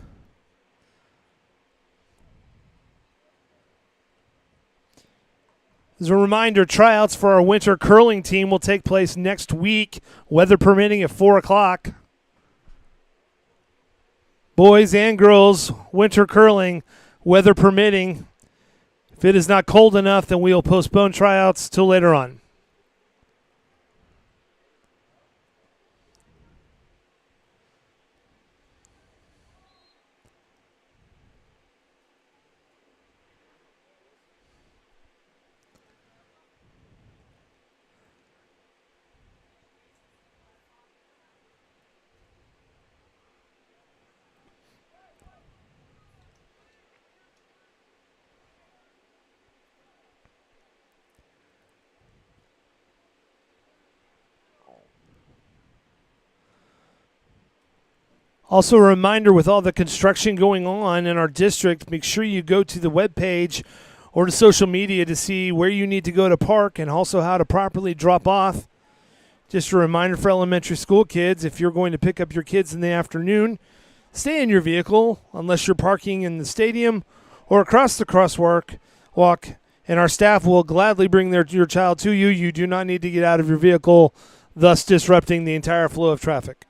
As a reminder, tryouts for our winter curling team will take place next week, weather permitting, at 4 o'clock. Boys and girls, winter curling, weather permitting. If it is not cold enough, then we will postpone tryouts till later on. Also, a reminder, with all the construction going on in our district, make sure you go to the webpage or to social media to see where you need to go to park and also how to properly drop off. Just a reminder for elementary school kids, if you're going to pick up your kids in the afternoon, stay in your vehicle unless you're parking in the stadium or across the crosswalk, and our staff will gladly bring your child to you. You do not need to get out of your vehicle, thus disrupting the entire flow of traffic.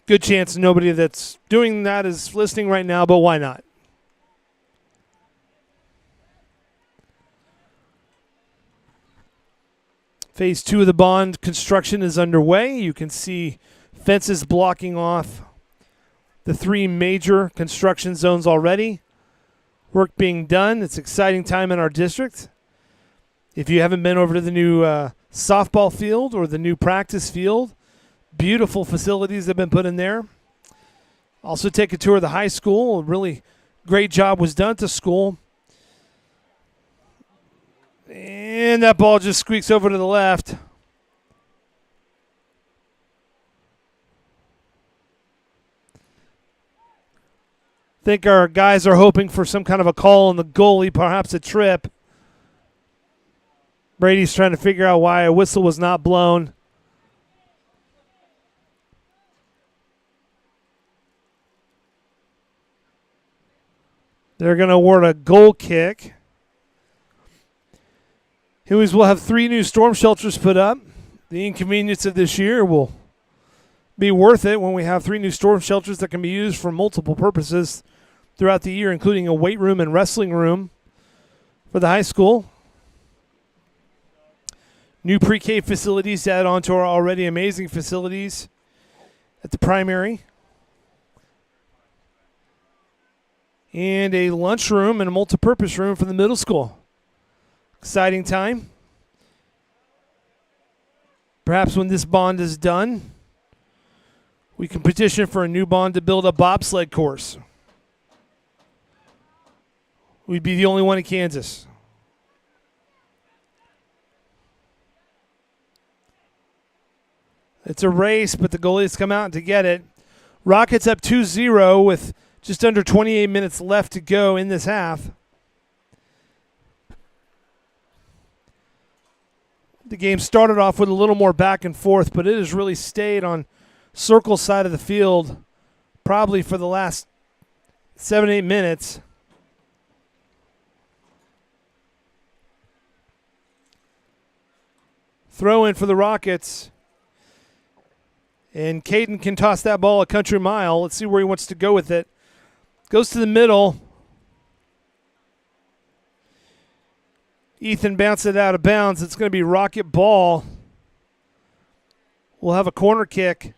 Good chance nobody that's doing that is listening right now, but why not? Phase 2 of the bond construction is underway. You can see fences blocking off the 3 major construction zones already. Work being done. It's an exciting time in our district. If you haven't been over to the new softball field or the new practice field, beautiful facilities have been put in there. Also take a tour of the high school. A really great job was done at the school. And that ball just squeaks over to the left. I think our guys are hoping for some kind of a call on the goalie, perhaps a trip. Brady's trying to figure out why a whistle was not blown. They're going to award a goal kick. Hueys will have 3 new storm shelters put up. The inconvenience of this year will be worth it when we have 3 new storm shelters that can be used for multiple purposes throughout the year, including a weight room and wrestling room for the high school. New pre-K facilities to add on to our already amazing facilities at the primary. And a lunchroom and a multi-purpose room for the middle school. Exciting time. Perhaps when this bond is done, we can petition for a new bond to build a bobsled course. We'd be the only one in Kansas. It's a race, but the goalies come out to get it. Rockets up 2-0 with just under 28 minutes left to go in this half. The game started off with a little more back and forth, but it has really stayed on circle side of the field probably for the last 7-8 minutes. Throw in for the Rockets. And Caden can toss that ball a country mile. Let's see where he wants to go with it. Goes to the middle. Ethan bounced it out of bounds. It's going to be Rocket ball. We'll have a corner kick.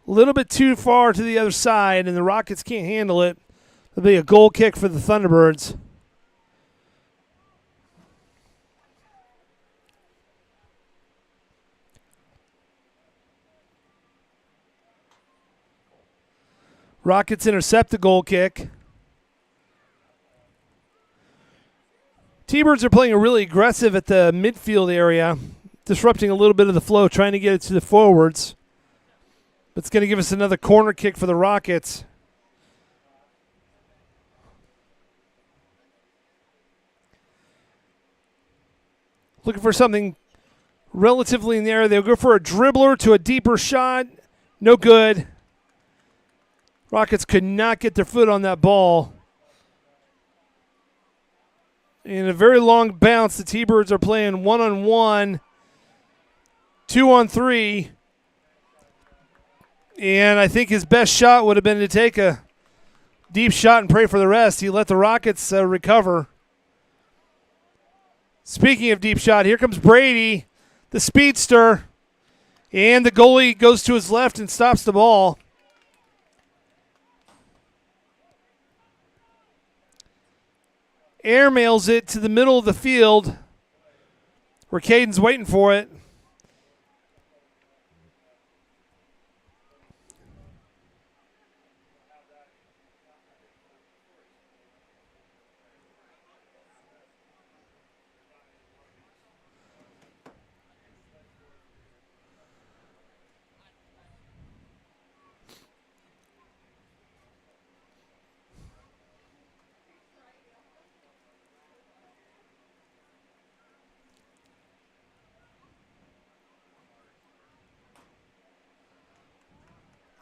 A little bit too far to the other side, and the Rockets can't handle it. It'll be a goal kick for the Thunderbirds. Rockets intercept the goal kick. T-Birds are playing really aggressive at the midfield area, disrupting a little bit of the flow, trying to get it to the forwards. It's going to give us another corner kick for the Rockets. Looking for something relatively in the area. They'll go for a dribbler to a deeper shot. No good. Rockets could not get their foot on that ball. In a very long bounce, the T-Birds are playing 1-on-1, 2-on-3. And I think his best shot would have been to take a deep shot and pray for the rest. He let the Rockets recover. Speaking of deep shot, here comes Brady, the speedster. And the goalie goes to his left and stops the ball. Airmails it to the middle of the field where Caden's waiting for it.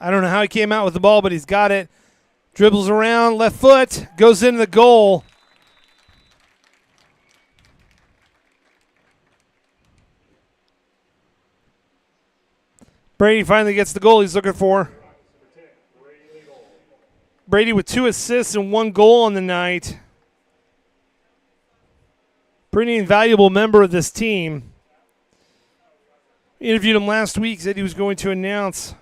I don't know how he came out with the ball, but he's got it. Dribbles around, left foot, goes into the goal. Brady finally gets the goal he's looking for. Brady with 2 assists and 1 goal on the night. Pretty invaluable member of this team. Interviewed him last week, said he was going to announce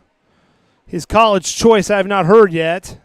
his college choice. I have not heard yet.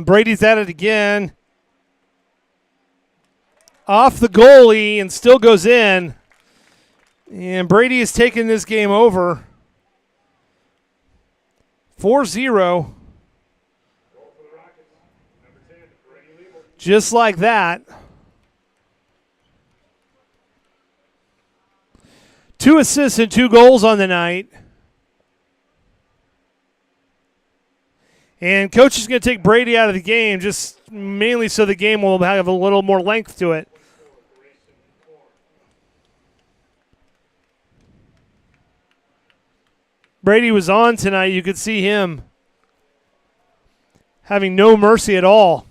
Brady's at it again. Off the goalie and still goes in. And Brady has taken this game over. 4-0. Just like that. 2 assists and 2 goals on the night. And coach is going to take Brady out of the game just mainly so the game will have a little more length to it. Brady was on tonight. You could see him having no mercy at all.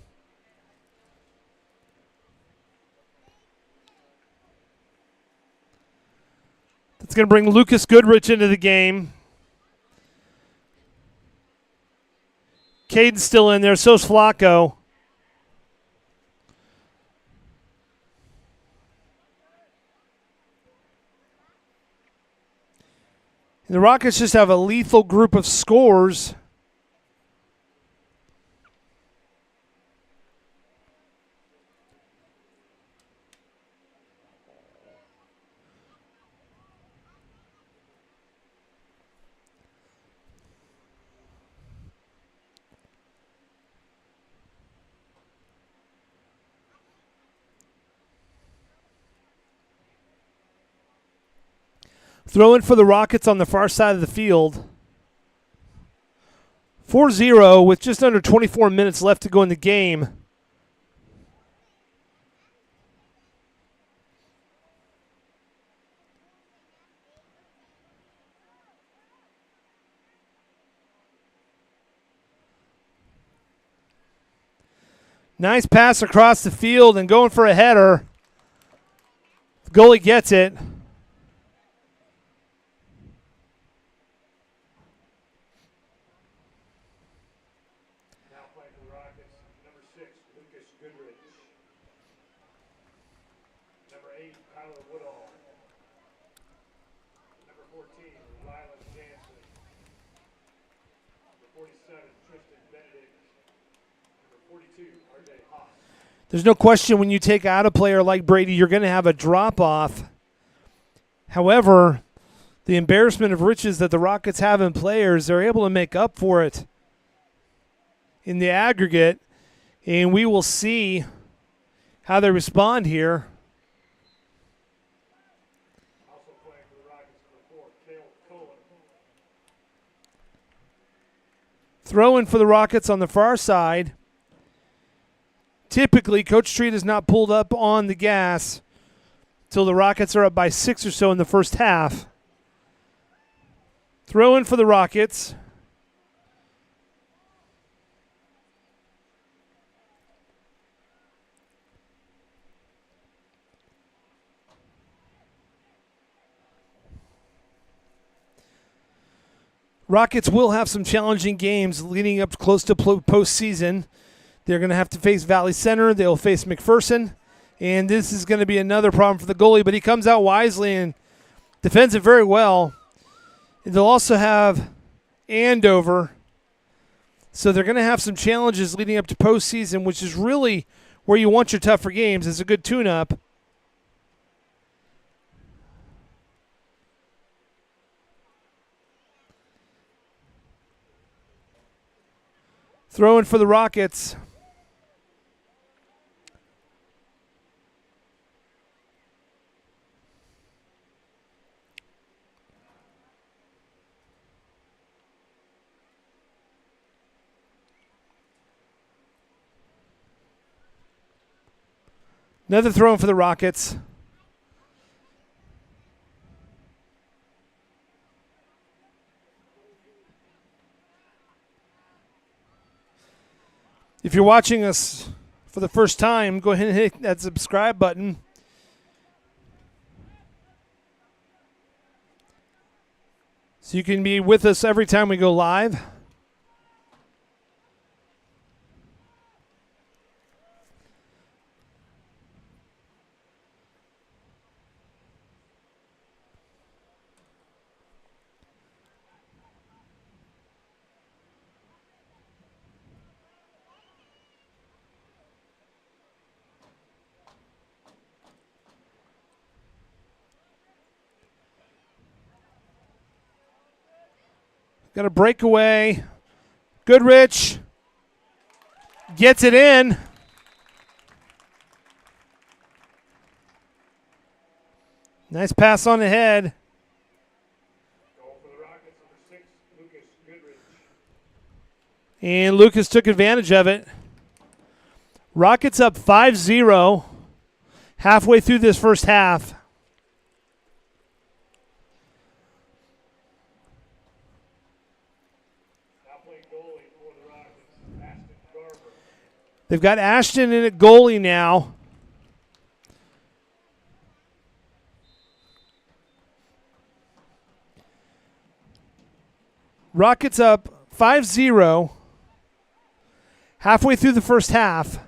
That's going to bring Lucas Goodrich into the game. Caden's still in there. So's Flacco. The Rockets just have a lethal group of scorers. Throwing for the Rockets on the far side of the field. 4-0 with just under 24 minutes left to go in the game. Nice pass across the field and going for a header. The goalie gets it. Now playing for the Rockets, number 6, Lucas Goodrich. Number 8, Tyler Woodall. Number 14, Lila Jansen. Number 47, Tristan Benedict. Number 42, RJ Haas. There's no question when you take out a player like Brady, you're going to have a drop-off. However, the embarrassment of riches that the Rockets have in players, they're able to make up for it in the aggregate, and we will see how they respond here. Also playing for the Rockets, number 4, Cale Cohen. Throwing for the Rockets on the far side. Typically, Coach Treat has not pulled up on the gas till the Rockets are up by 6 or so in the first half. Throwing for the Rockets. Rockets will have some challenging games leading up close to postseason. They're going to have to face Valley Center. They'll face McPherson. And this is going to be another problem for the goalie, but he comes out wisely and defends it very well. They'll also have Andover. So they're going to have some challenges leading up to postseason, which is really where you want your tougher games. It's a good tune-up. Throwing for the Rockets. Another throw for the Rockets. If you're watching us for the first time, go ahead and hit that subscribe button. So you can be with us every time we go live. Got a breakaway. Goodrich gets it in. Nice pass on the head. Goal for the Rockets, number 6, Lucas Goodrich. And Lucas took advantage of it. Rockets up 5-0 halfway through this first half. They've got Ashton in at goalie now. Rockets up 5-0 halfway through the first half.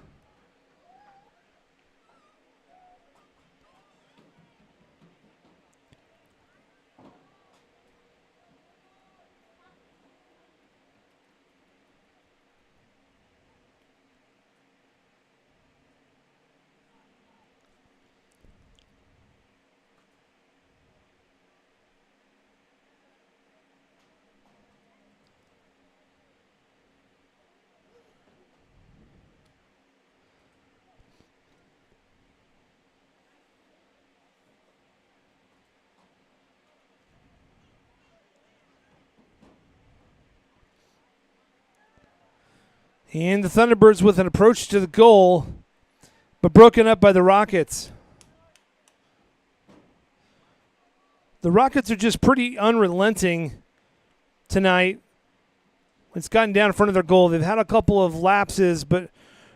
And the Thunderbirds with an approach to the goal, but broken up by the Rockets. The Rockets are just pretty unrelenting tonight. It's gotten down in front of their goal. They've had a couple of lapses, but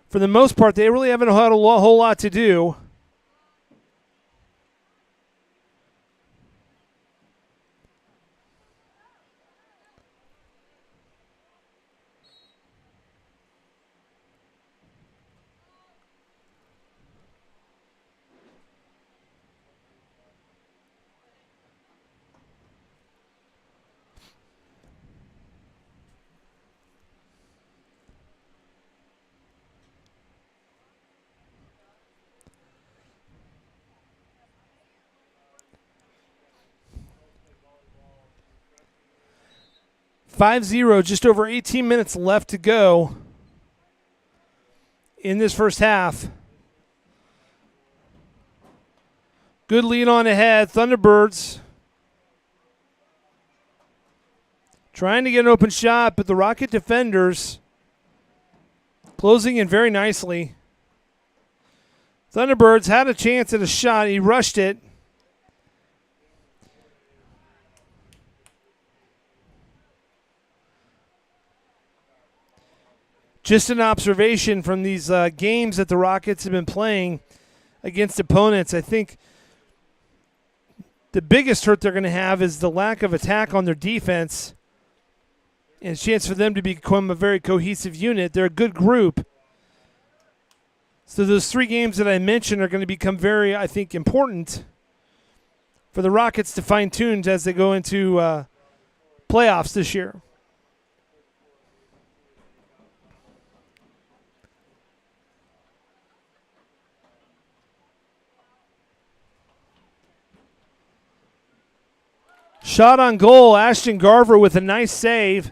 for the most part, they really haven't had a whole lot to do. Five zero, just over 18 minutes left to go in this first half. Good lead on ahead. Thunderbirds trying to get an open shot, but the Rocket defenders closing in very nicely. Thunderbirds had a chance at a shot. He rushed it. Just an observation from these games that the Rockets have been playing against opponents. I think the biggest hurt they're going to have is the lack of attack on their defense and a chance for them to become a very cohesive unit. They're a good group. So those 3 games that I mentioned are going to become very, I think, important for the Rockets to fine-tune as they go into playoffs this year. Shot on goal, Ashton Garver with a nice save.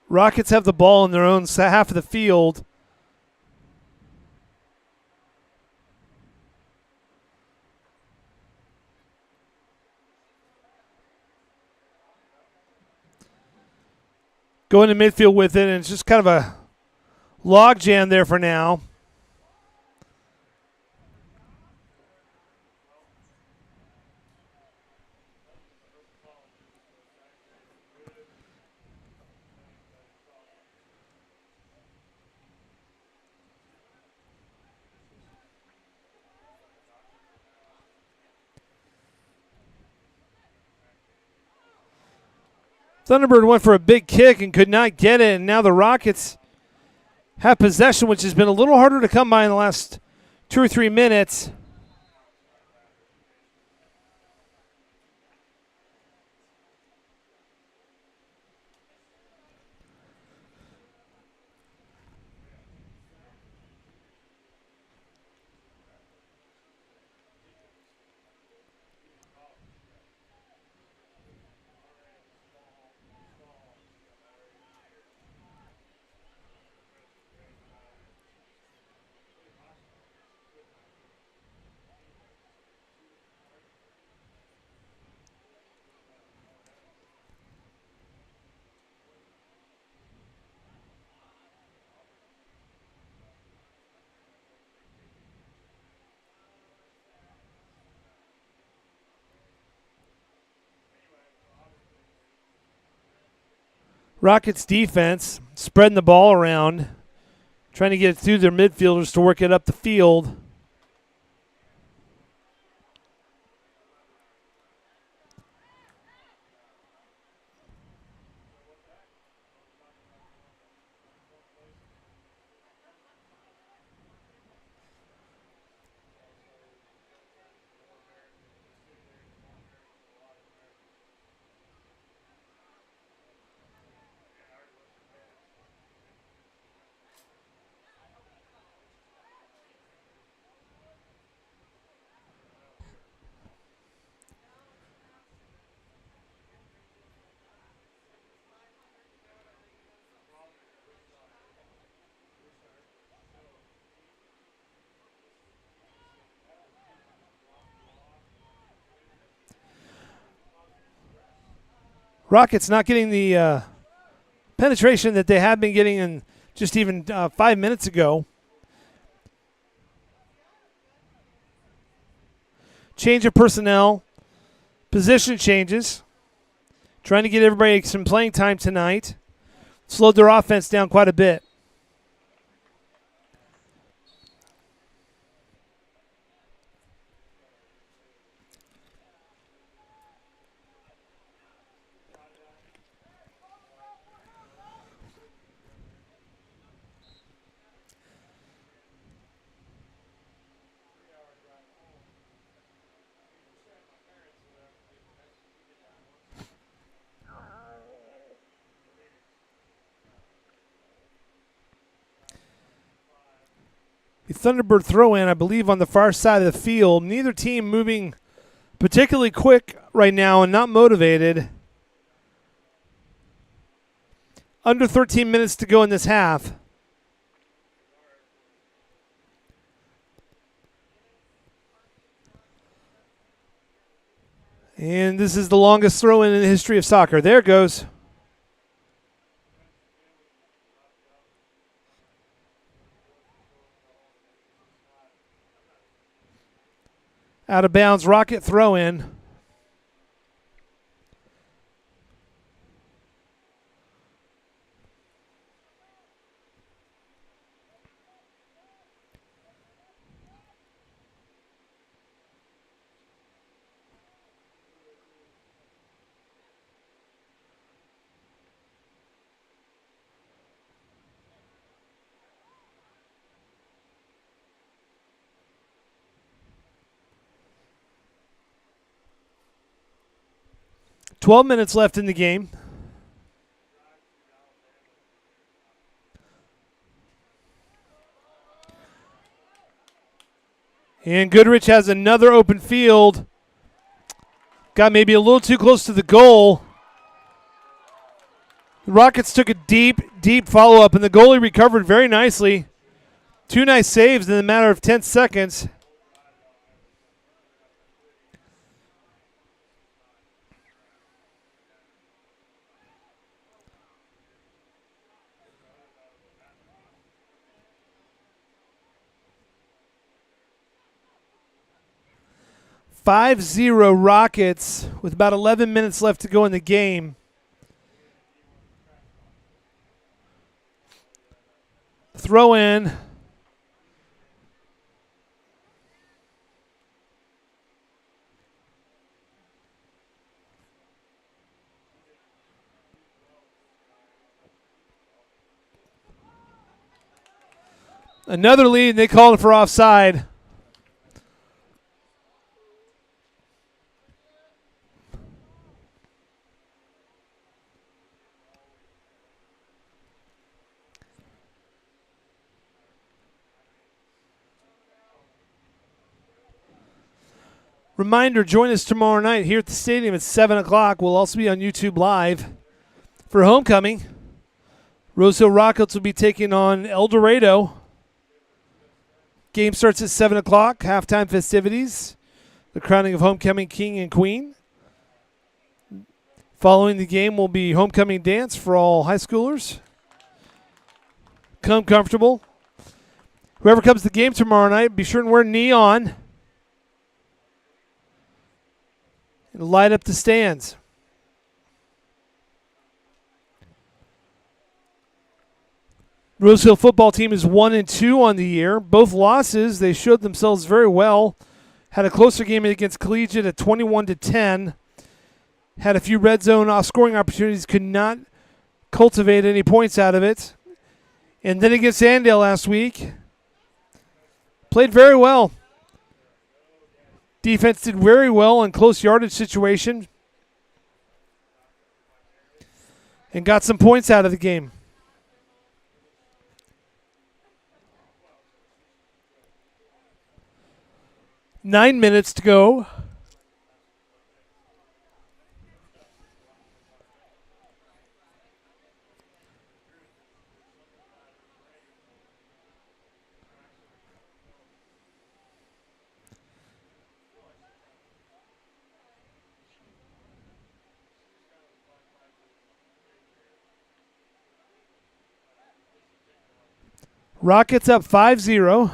Rockets have the ball in their own half of the field. Going to midfield with it, and it's just kind of a log jam there for now. Thunderbird went for a big kick and could not get it, and now the Rockets have possession, which has been a little harder to come by in the last 2 or 3 minutes. Rockets defense spreading the ball around, trying to get it through their midfielders to work it up the field. Rockets not getting the penetration that they have been getting in just even 5 minutes ago. Change of personnel, position changes, trying to get everybody some playing time tonight. Slowed their offense down quite a bit. The Thunderbird throw-in, I believe, on the far side of the field. Neither team moving particularly quick right now and not motivated. Under 13 minutes to go in this half. And this is the longest throw-in the history of soccer. There it goes. Out of bounds, Rocket throw-in. "12 minutes left in the game. And Goodrich has another open field. Got maybe a little too close to the goal. The Rockets took a deep, deep follow-up, and the goalie recovered very nicely. Two nice saves in a matter of 10 seconds. "5-0 Rockets with about 11 minutes left to go in the game. Throw in. Another lead, and they called it for offside. Reminder, join us tomorrow night here at the stadium at 7 o'clock. We'll also be on YouTube Live for homecoming. Rose Hill Rockets will be taking on El Dorado. Game starts at 7 o'clock, halftime festivities, the crowning of homecoming king and queen. Following the game will be homecoming dance for all high schoolers. Come comfortable. Whoever comes to the game tomorrow night, be sure and wear neon. And light up the stands. Rose Hill football team is 1-2 on the year. Both losses, they showed themselves very well. Had a closer game against Collegiate at 21-10. Had a few red zone scoring opportunities, could not cultivate any points out of it. And then against Andale last week, played very well. Defense did very well in close yardage situation and got some points out of the game. Nine minutes to go. Rockets up 5-0.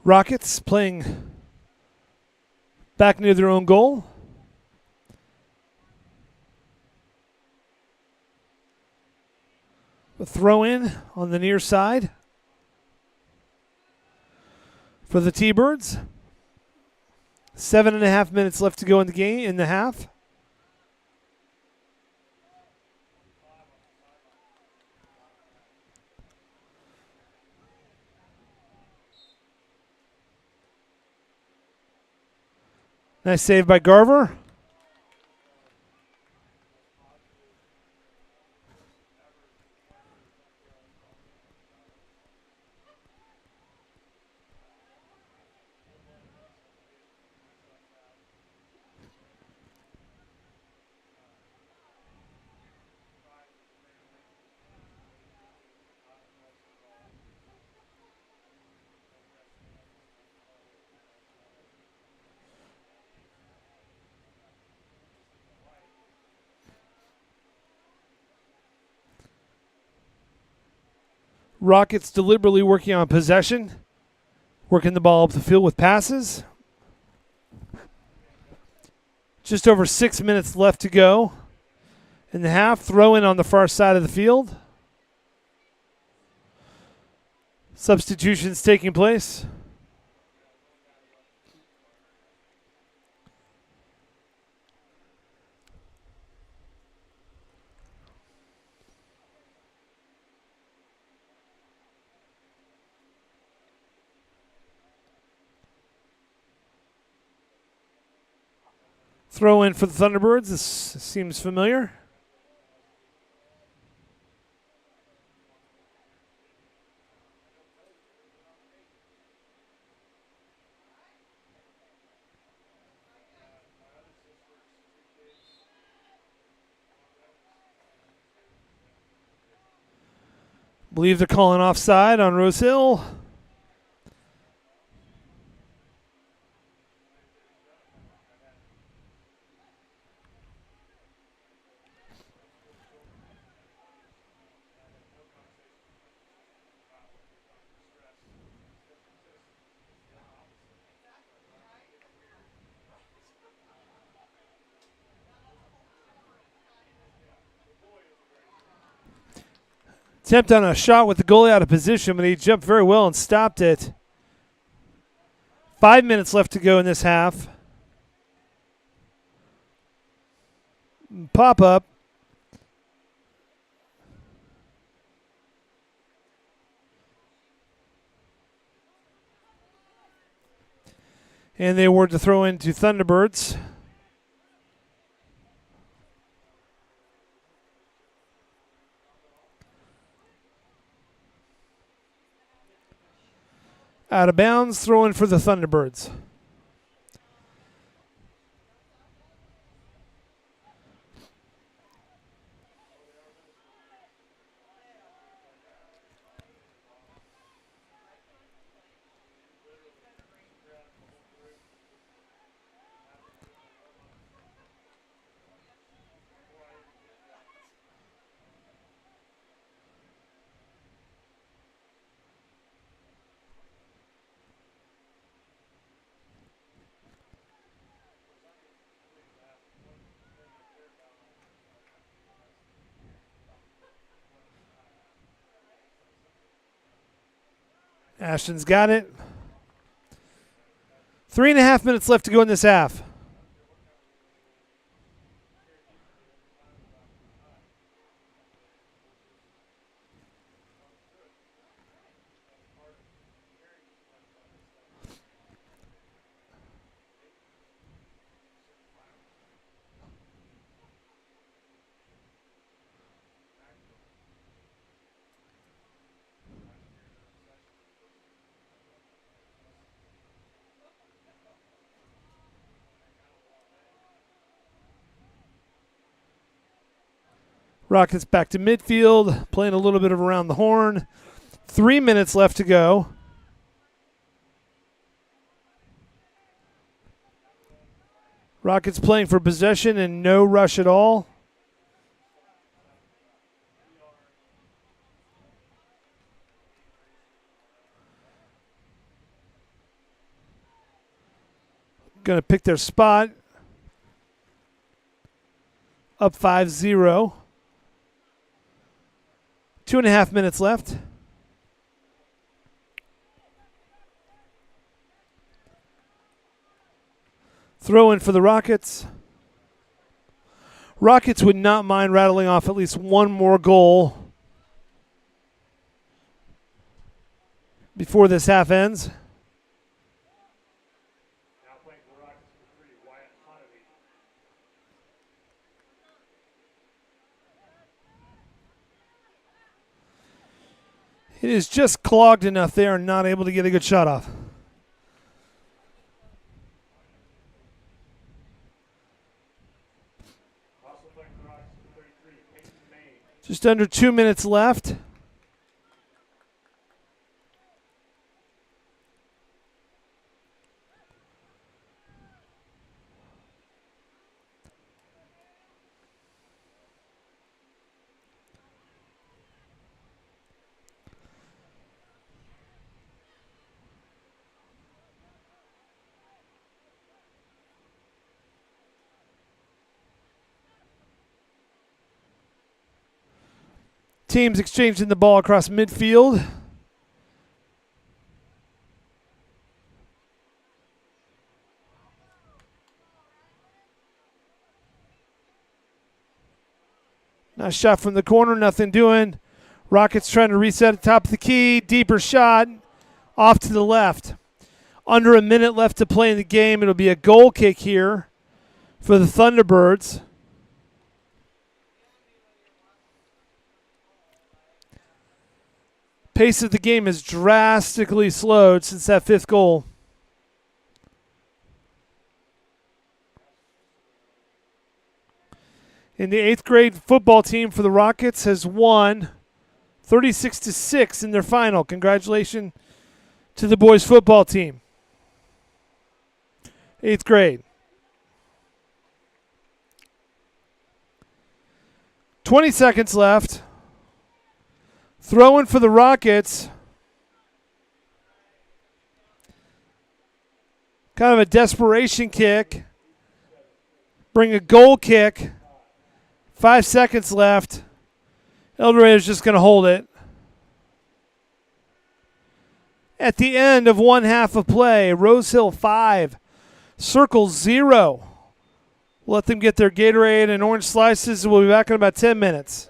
Rockets playing back near their own goal. A throw in on the near side for the T-Birds. 7.5 minutes left to go in the game, in the half. Nice save by Garver. Rockets deliberately working on possession, working the ball up the field with passes. Just over 6 minutes left to go in the half. Throw in on the far side of the field. Substitutions taking place. Throw in for the Thunderbirds. This seems familiar. Believe they're calling offside on Rose Hill. Attempt on a shot with the goalie out of position, but he jumped very well and stopped it. 5 minutes left to go in this half. Pop up. And they award the throw in to Thunderbirds. Out of bounds, throw in for the Thunderbirds. Ashton's got it. 3.5 minutes left to go in this half. Rockets back to midfield, playing a little bit of around the horn. 3 minutes left to go. Rockets playing for possession and no rush at all. Going to pick their spot. Up 5-0. 2.5 minutes left. Throw in for the Rockets. Rockets would not mind rattling off at least one more goal before this half ends. Now playing for the Rockets for 3, Wyatt Honaby. It is just clogged enough they are not able to get a good shot off. Also playing for the Rockets for 33, Peyton May. Just under 2 minutes left. Teams exchanging the ball across midfield. Nice shot from the corner, nothing doing. Rockets trying to reset at top of the key. Deeper shot off to the left. Under a minute left to play in the game. It'll be a goal kick here for the Thunderbirds. Pace of the game has drastically slowed since that fifth goal. And the 8th grade football team for the Rockets has won 36-6 in their final. Congratulations to the boys football team. 8th grade. 20 seconds left. Throwing for the Rockets. Kind of a desperation kick. Bring a goal kick. 5 seconds left. El Dorado's just going to hold it. At the end of one half of play, Rose Hill 5, Circle 0. We'll let them get their Gatorade and orange slices. We'll be back in about 10 minutes.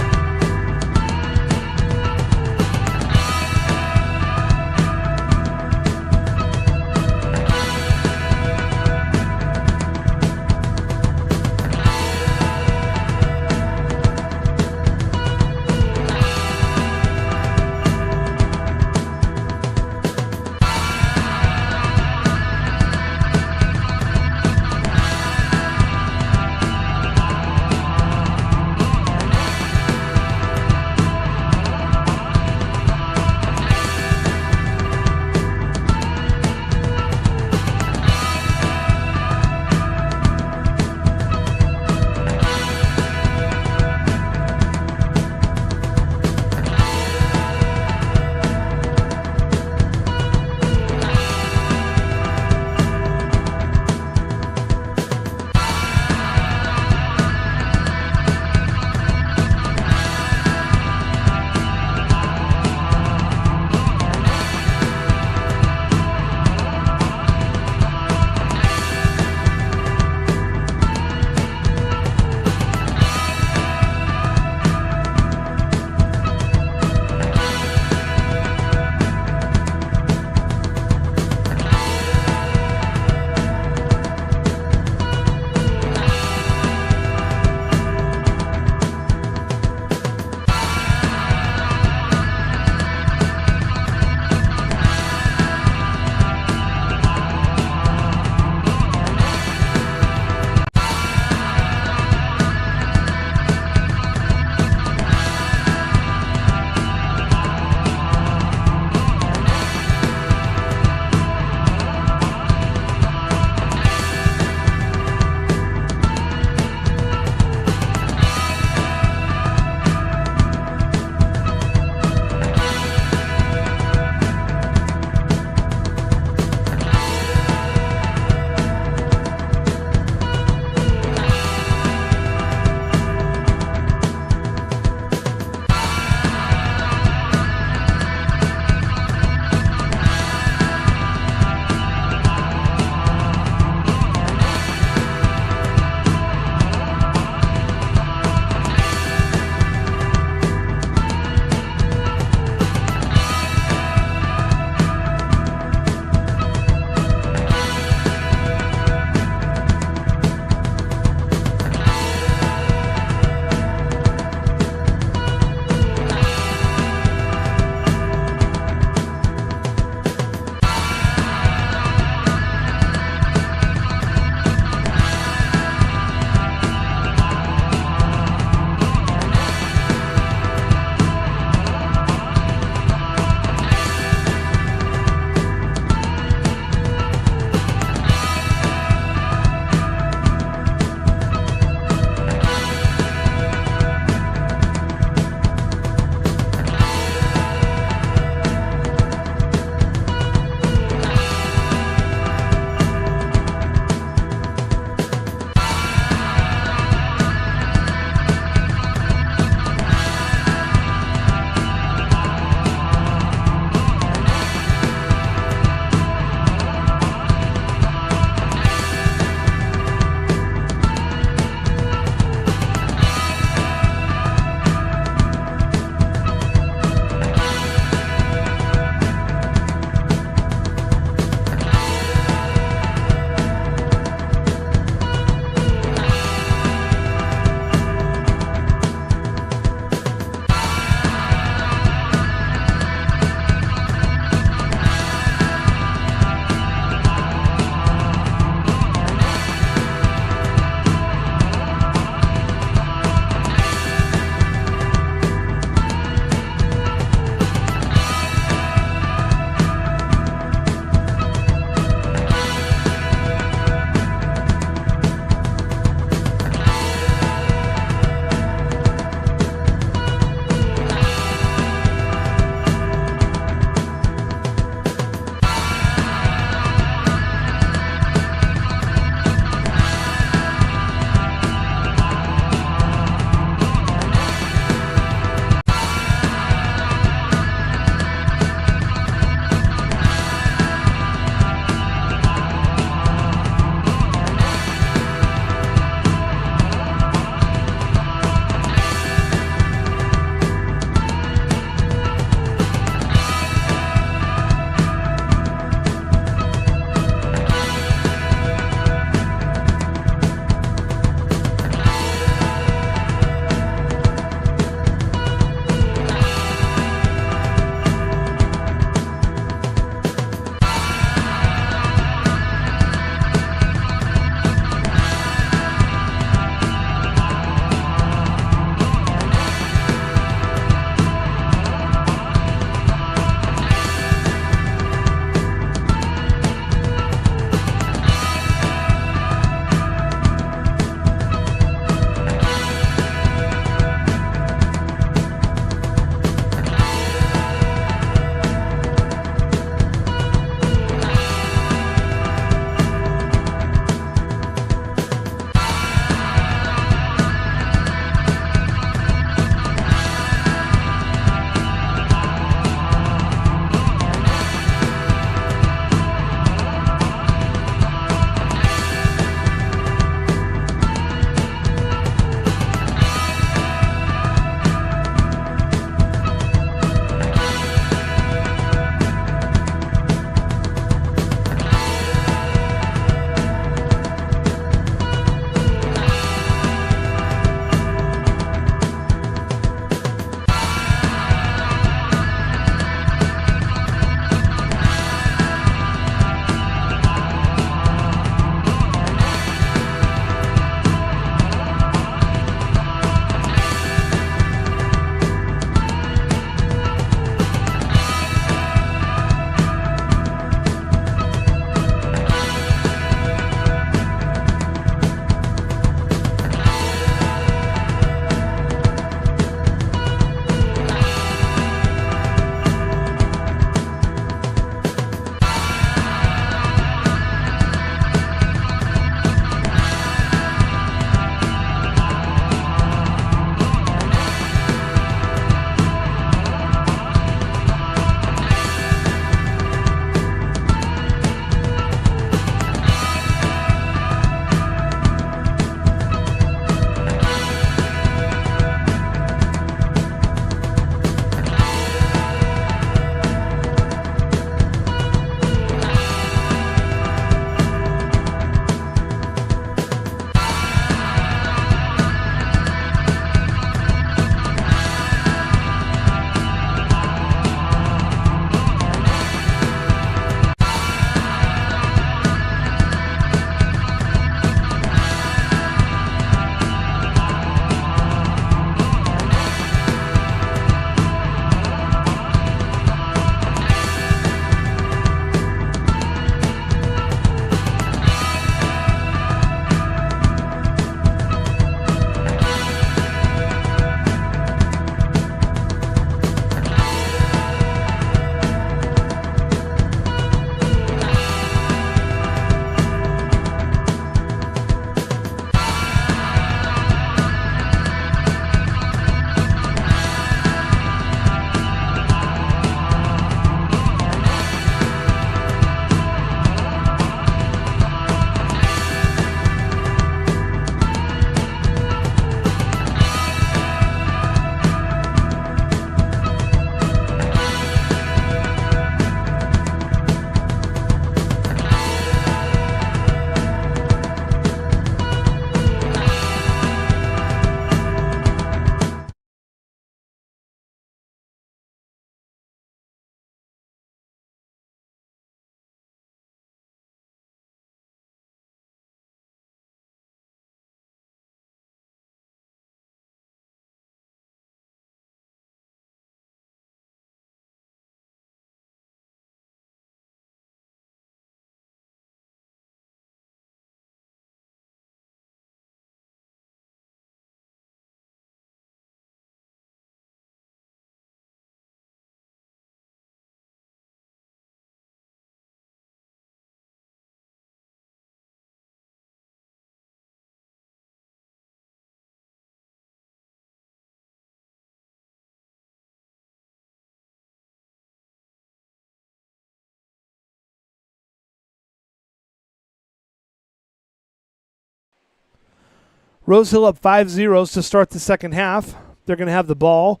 Rose Hill up 5-0 to start the second half. They're going to have the ball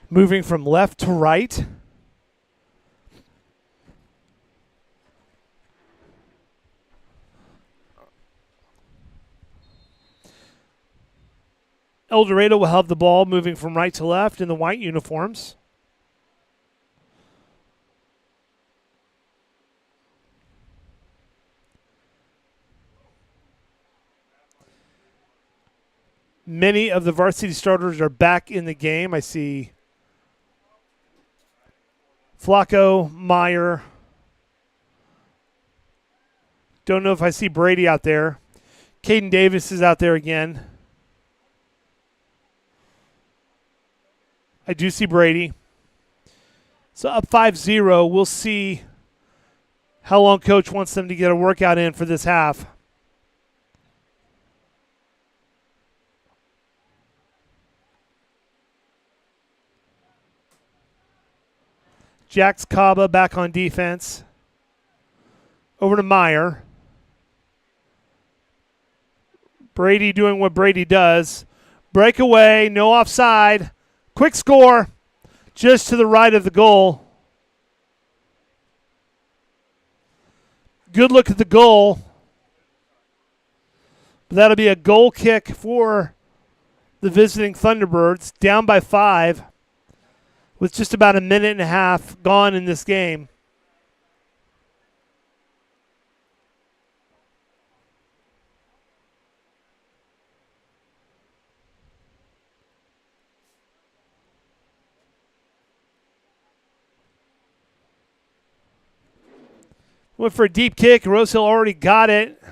moving from left to right. El Dorado will have the ball moving from right to left in the white uniforms. Many of the varsity starters are back in the game. I see Flacco, Meyer. Don't know if I see Brady out there. Caden Davis is out there again. I do see Brady. So up 5-0. We'll see how long Coach wants them to get a workout in for this half. Jax Kaba back on defense. Over to Meyer. Brady doing what Brady does. Breakaway, no offside. Quick score, just to the right of the goal. Good look at the goal. That'll be a goal kick for the visiting Thunderbirds, down by 5, with just about a minute and a half gone in this game. Went for a deep kick. Rose Hill already got it.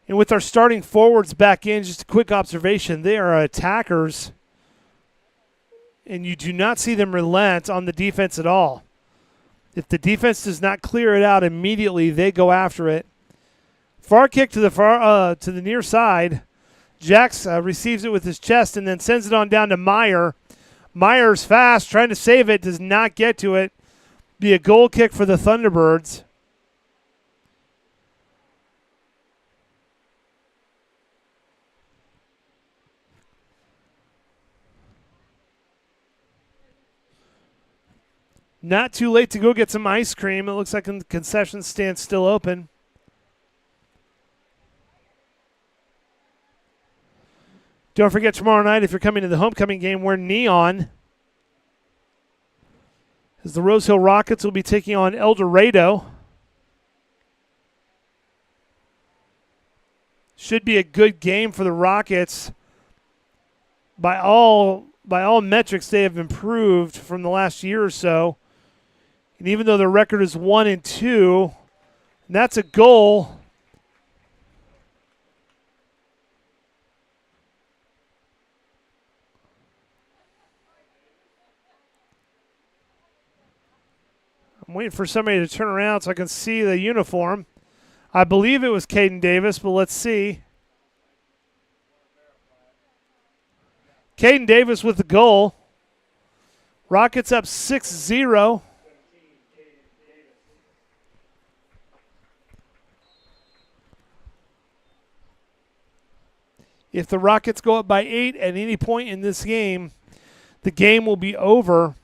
And with our starting forwards back in, just a quick observation, they are attackers, and you do not see them relent on the defense at all. If the defense does not clear it out immediately, they go after it. Far kick to the near side. Jax receives it with his chest and then sends it on down to Meyer. Meyer's fast, trying to save it, does not get to it. Be a goal kick for the Thunderbirds. Not too late to go get some ice cream. It looks like the concession stand's still open. Don't forget tomorrow night, if you're coming to the homecoming game, wear neon, as the Rose Hill Rockets will be taking on El Dorado. Should be a good game for the Rockets. By all metrics, they have improved from the last year or so. And even though their record is 1-2, and that's a goal. I'm waiting for somebody to turn around so I can see the uniform. I believe it was Caden Davis, but let's see. Caden Davis with the goal. Rockets up 6-0. If the Rockets go up by 8 at any point in this game, the game will be over.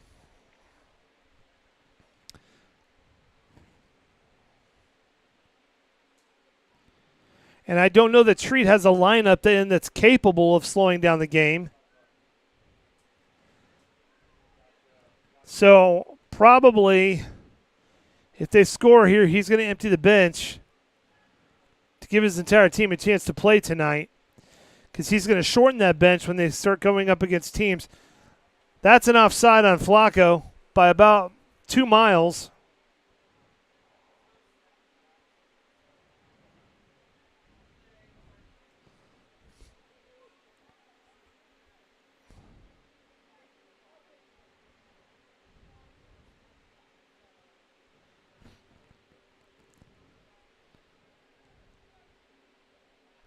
And I don't know that Treat has a lineup then that's capable of slowing down the game. So probably if they score here, he's going to empty the bench to give his entire team a chance to play tonight, because he's going to shorten that bench when they start going up against teams. That's an offside on Flacco by about 2 miles.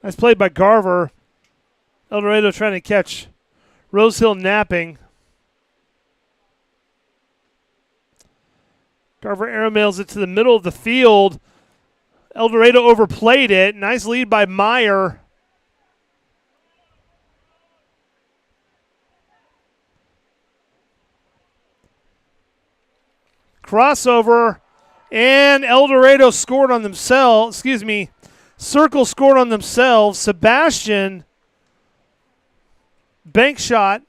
Nice played by Garver. El Dorado trying to catch Rose Hill napping. Garver aeromails it to the middle of the field. El Dorado overplayed it. Nice lead by Meyer. Crossover, and El Dorado scored on themselves. Excuse me, Circle scored on themselves. Sebastian, bank shot.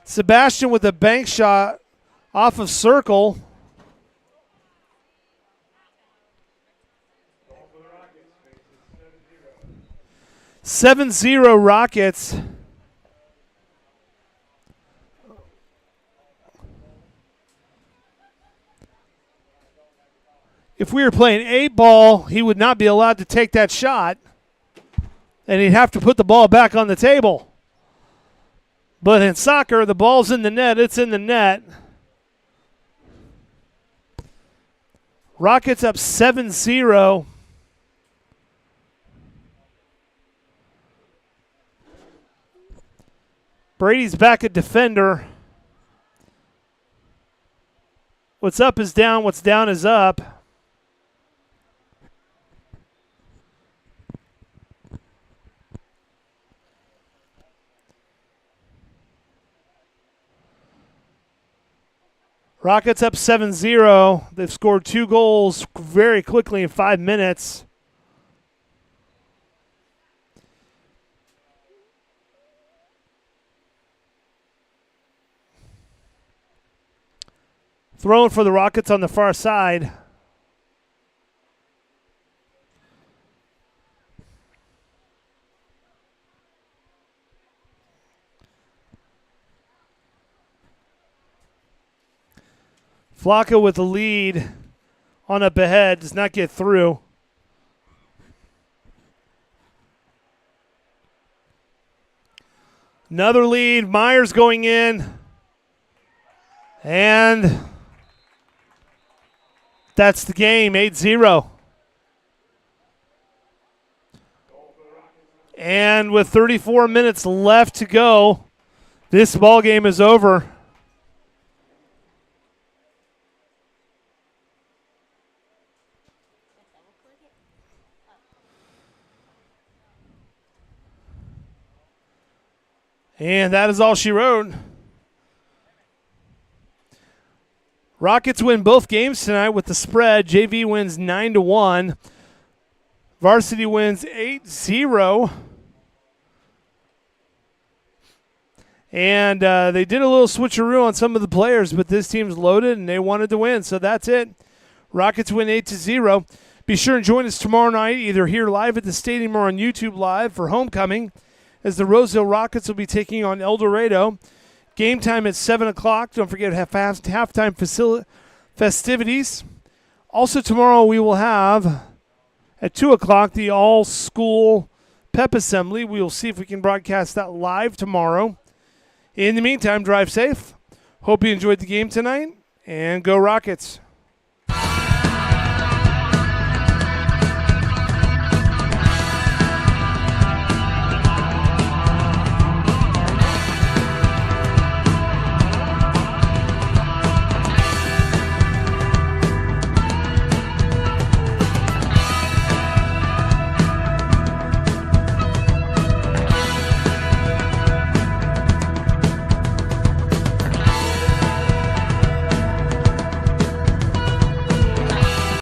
Sebastian with a bank shot off of Circle. 7-0 Rockets. If we were playing 8-ball, he would not be allowed to take that shot, and he'd have to put the ball back on the table. But in soccer, the ball's in the net. It's in the net. Rockets up 7-0. Brady's back at defender. What's up is down. What's down is up. Rockets up 7-0. They've scored 2 goals very quickly in 5 minutes. Throwing for the Rockets on the far side. Flacco with the lead on up ahead, does not get through. Another lead, Myers going in. And that's the game, 8-0. And with 34 minutes left to go, this ball game is over. And that is all she wrote. Rockets win both games tonight with the spread. JV wins 9-1. Varsity wins 8-0. And they did a little switcheroo on some of the players, but this team's loaded and they wanted to win. So that's it. Rockets win 8-0. Be sure and join us tomorrow night, either here live at the stadium or on YouTube Live for homecoming, as the Roseville Rockets will be taking on El Dorado. Game time at 7 o'clock. Don't forget halftime festivities. Also tomorrow we will have, at 2 o'clock, the all-school pep assembly. We will see if we can broadcast that live tomorrow. In the meantime, drive safe. Hope you enjoyed the game tonight, and go Rockets.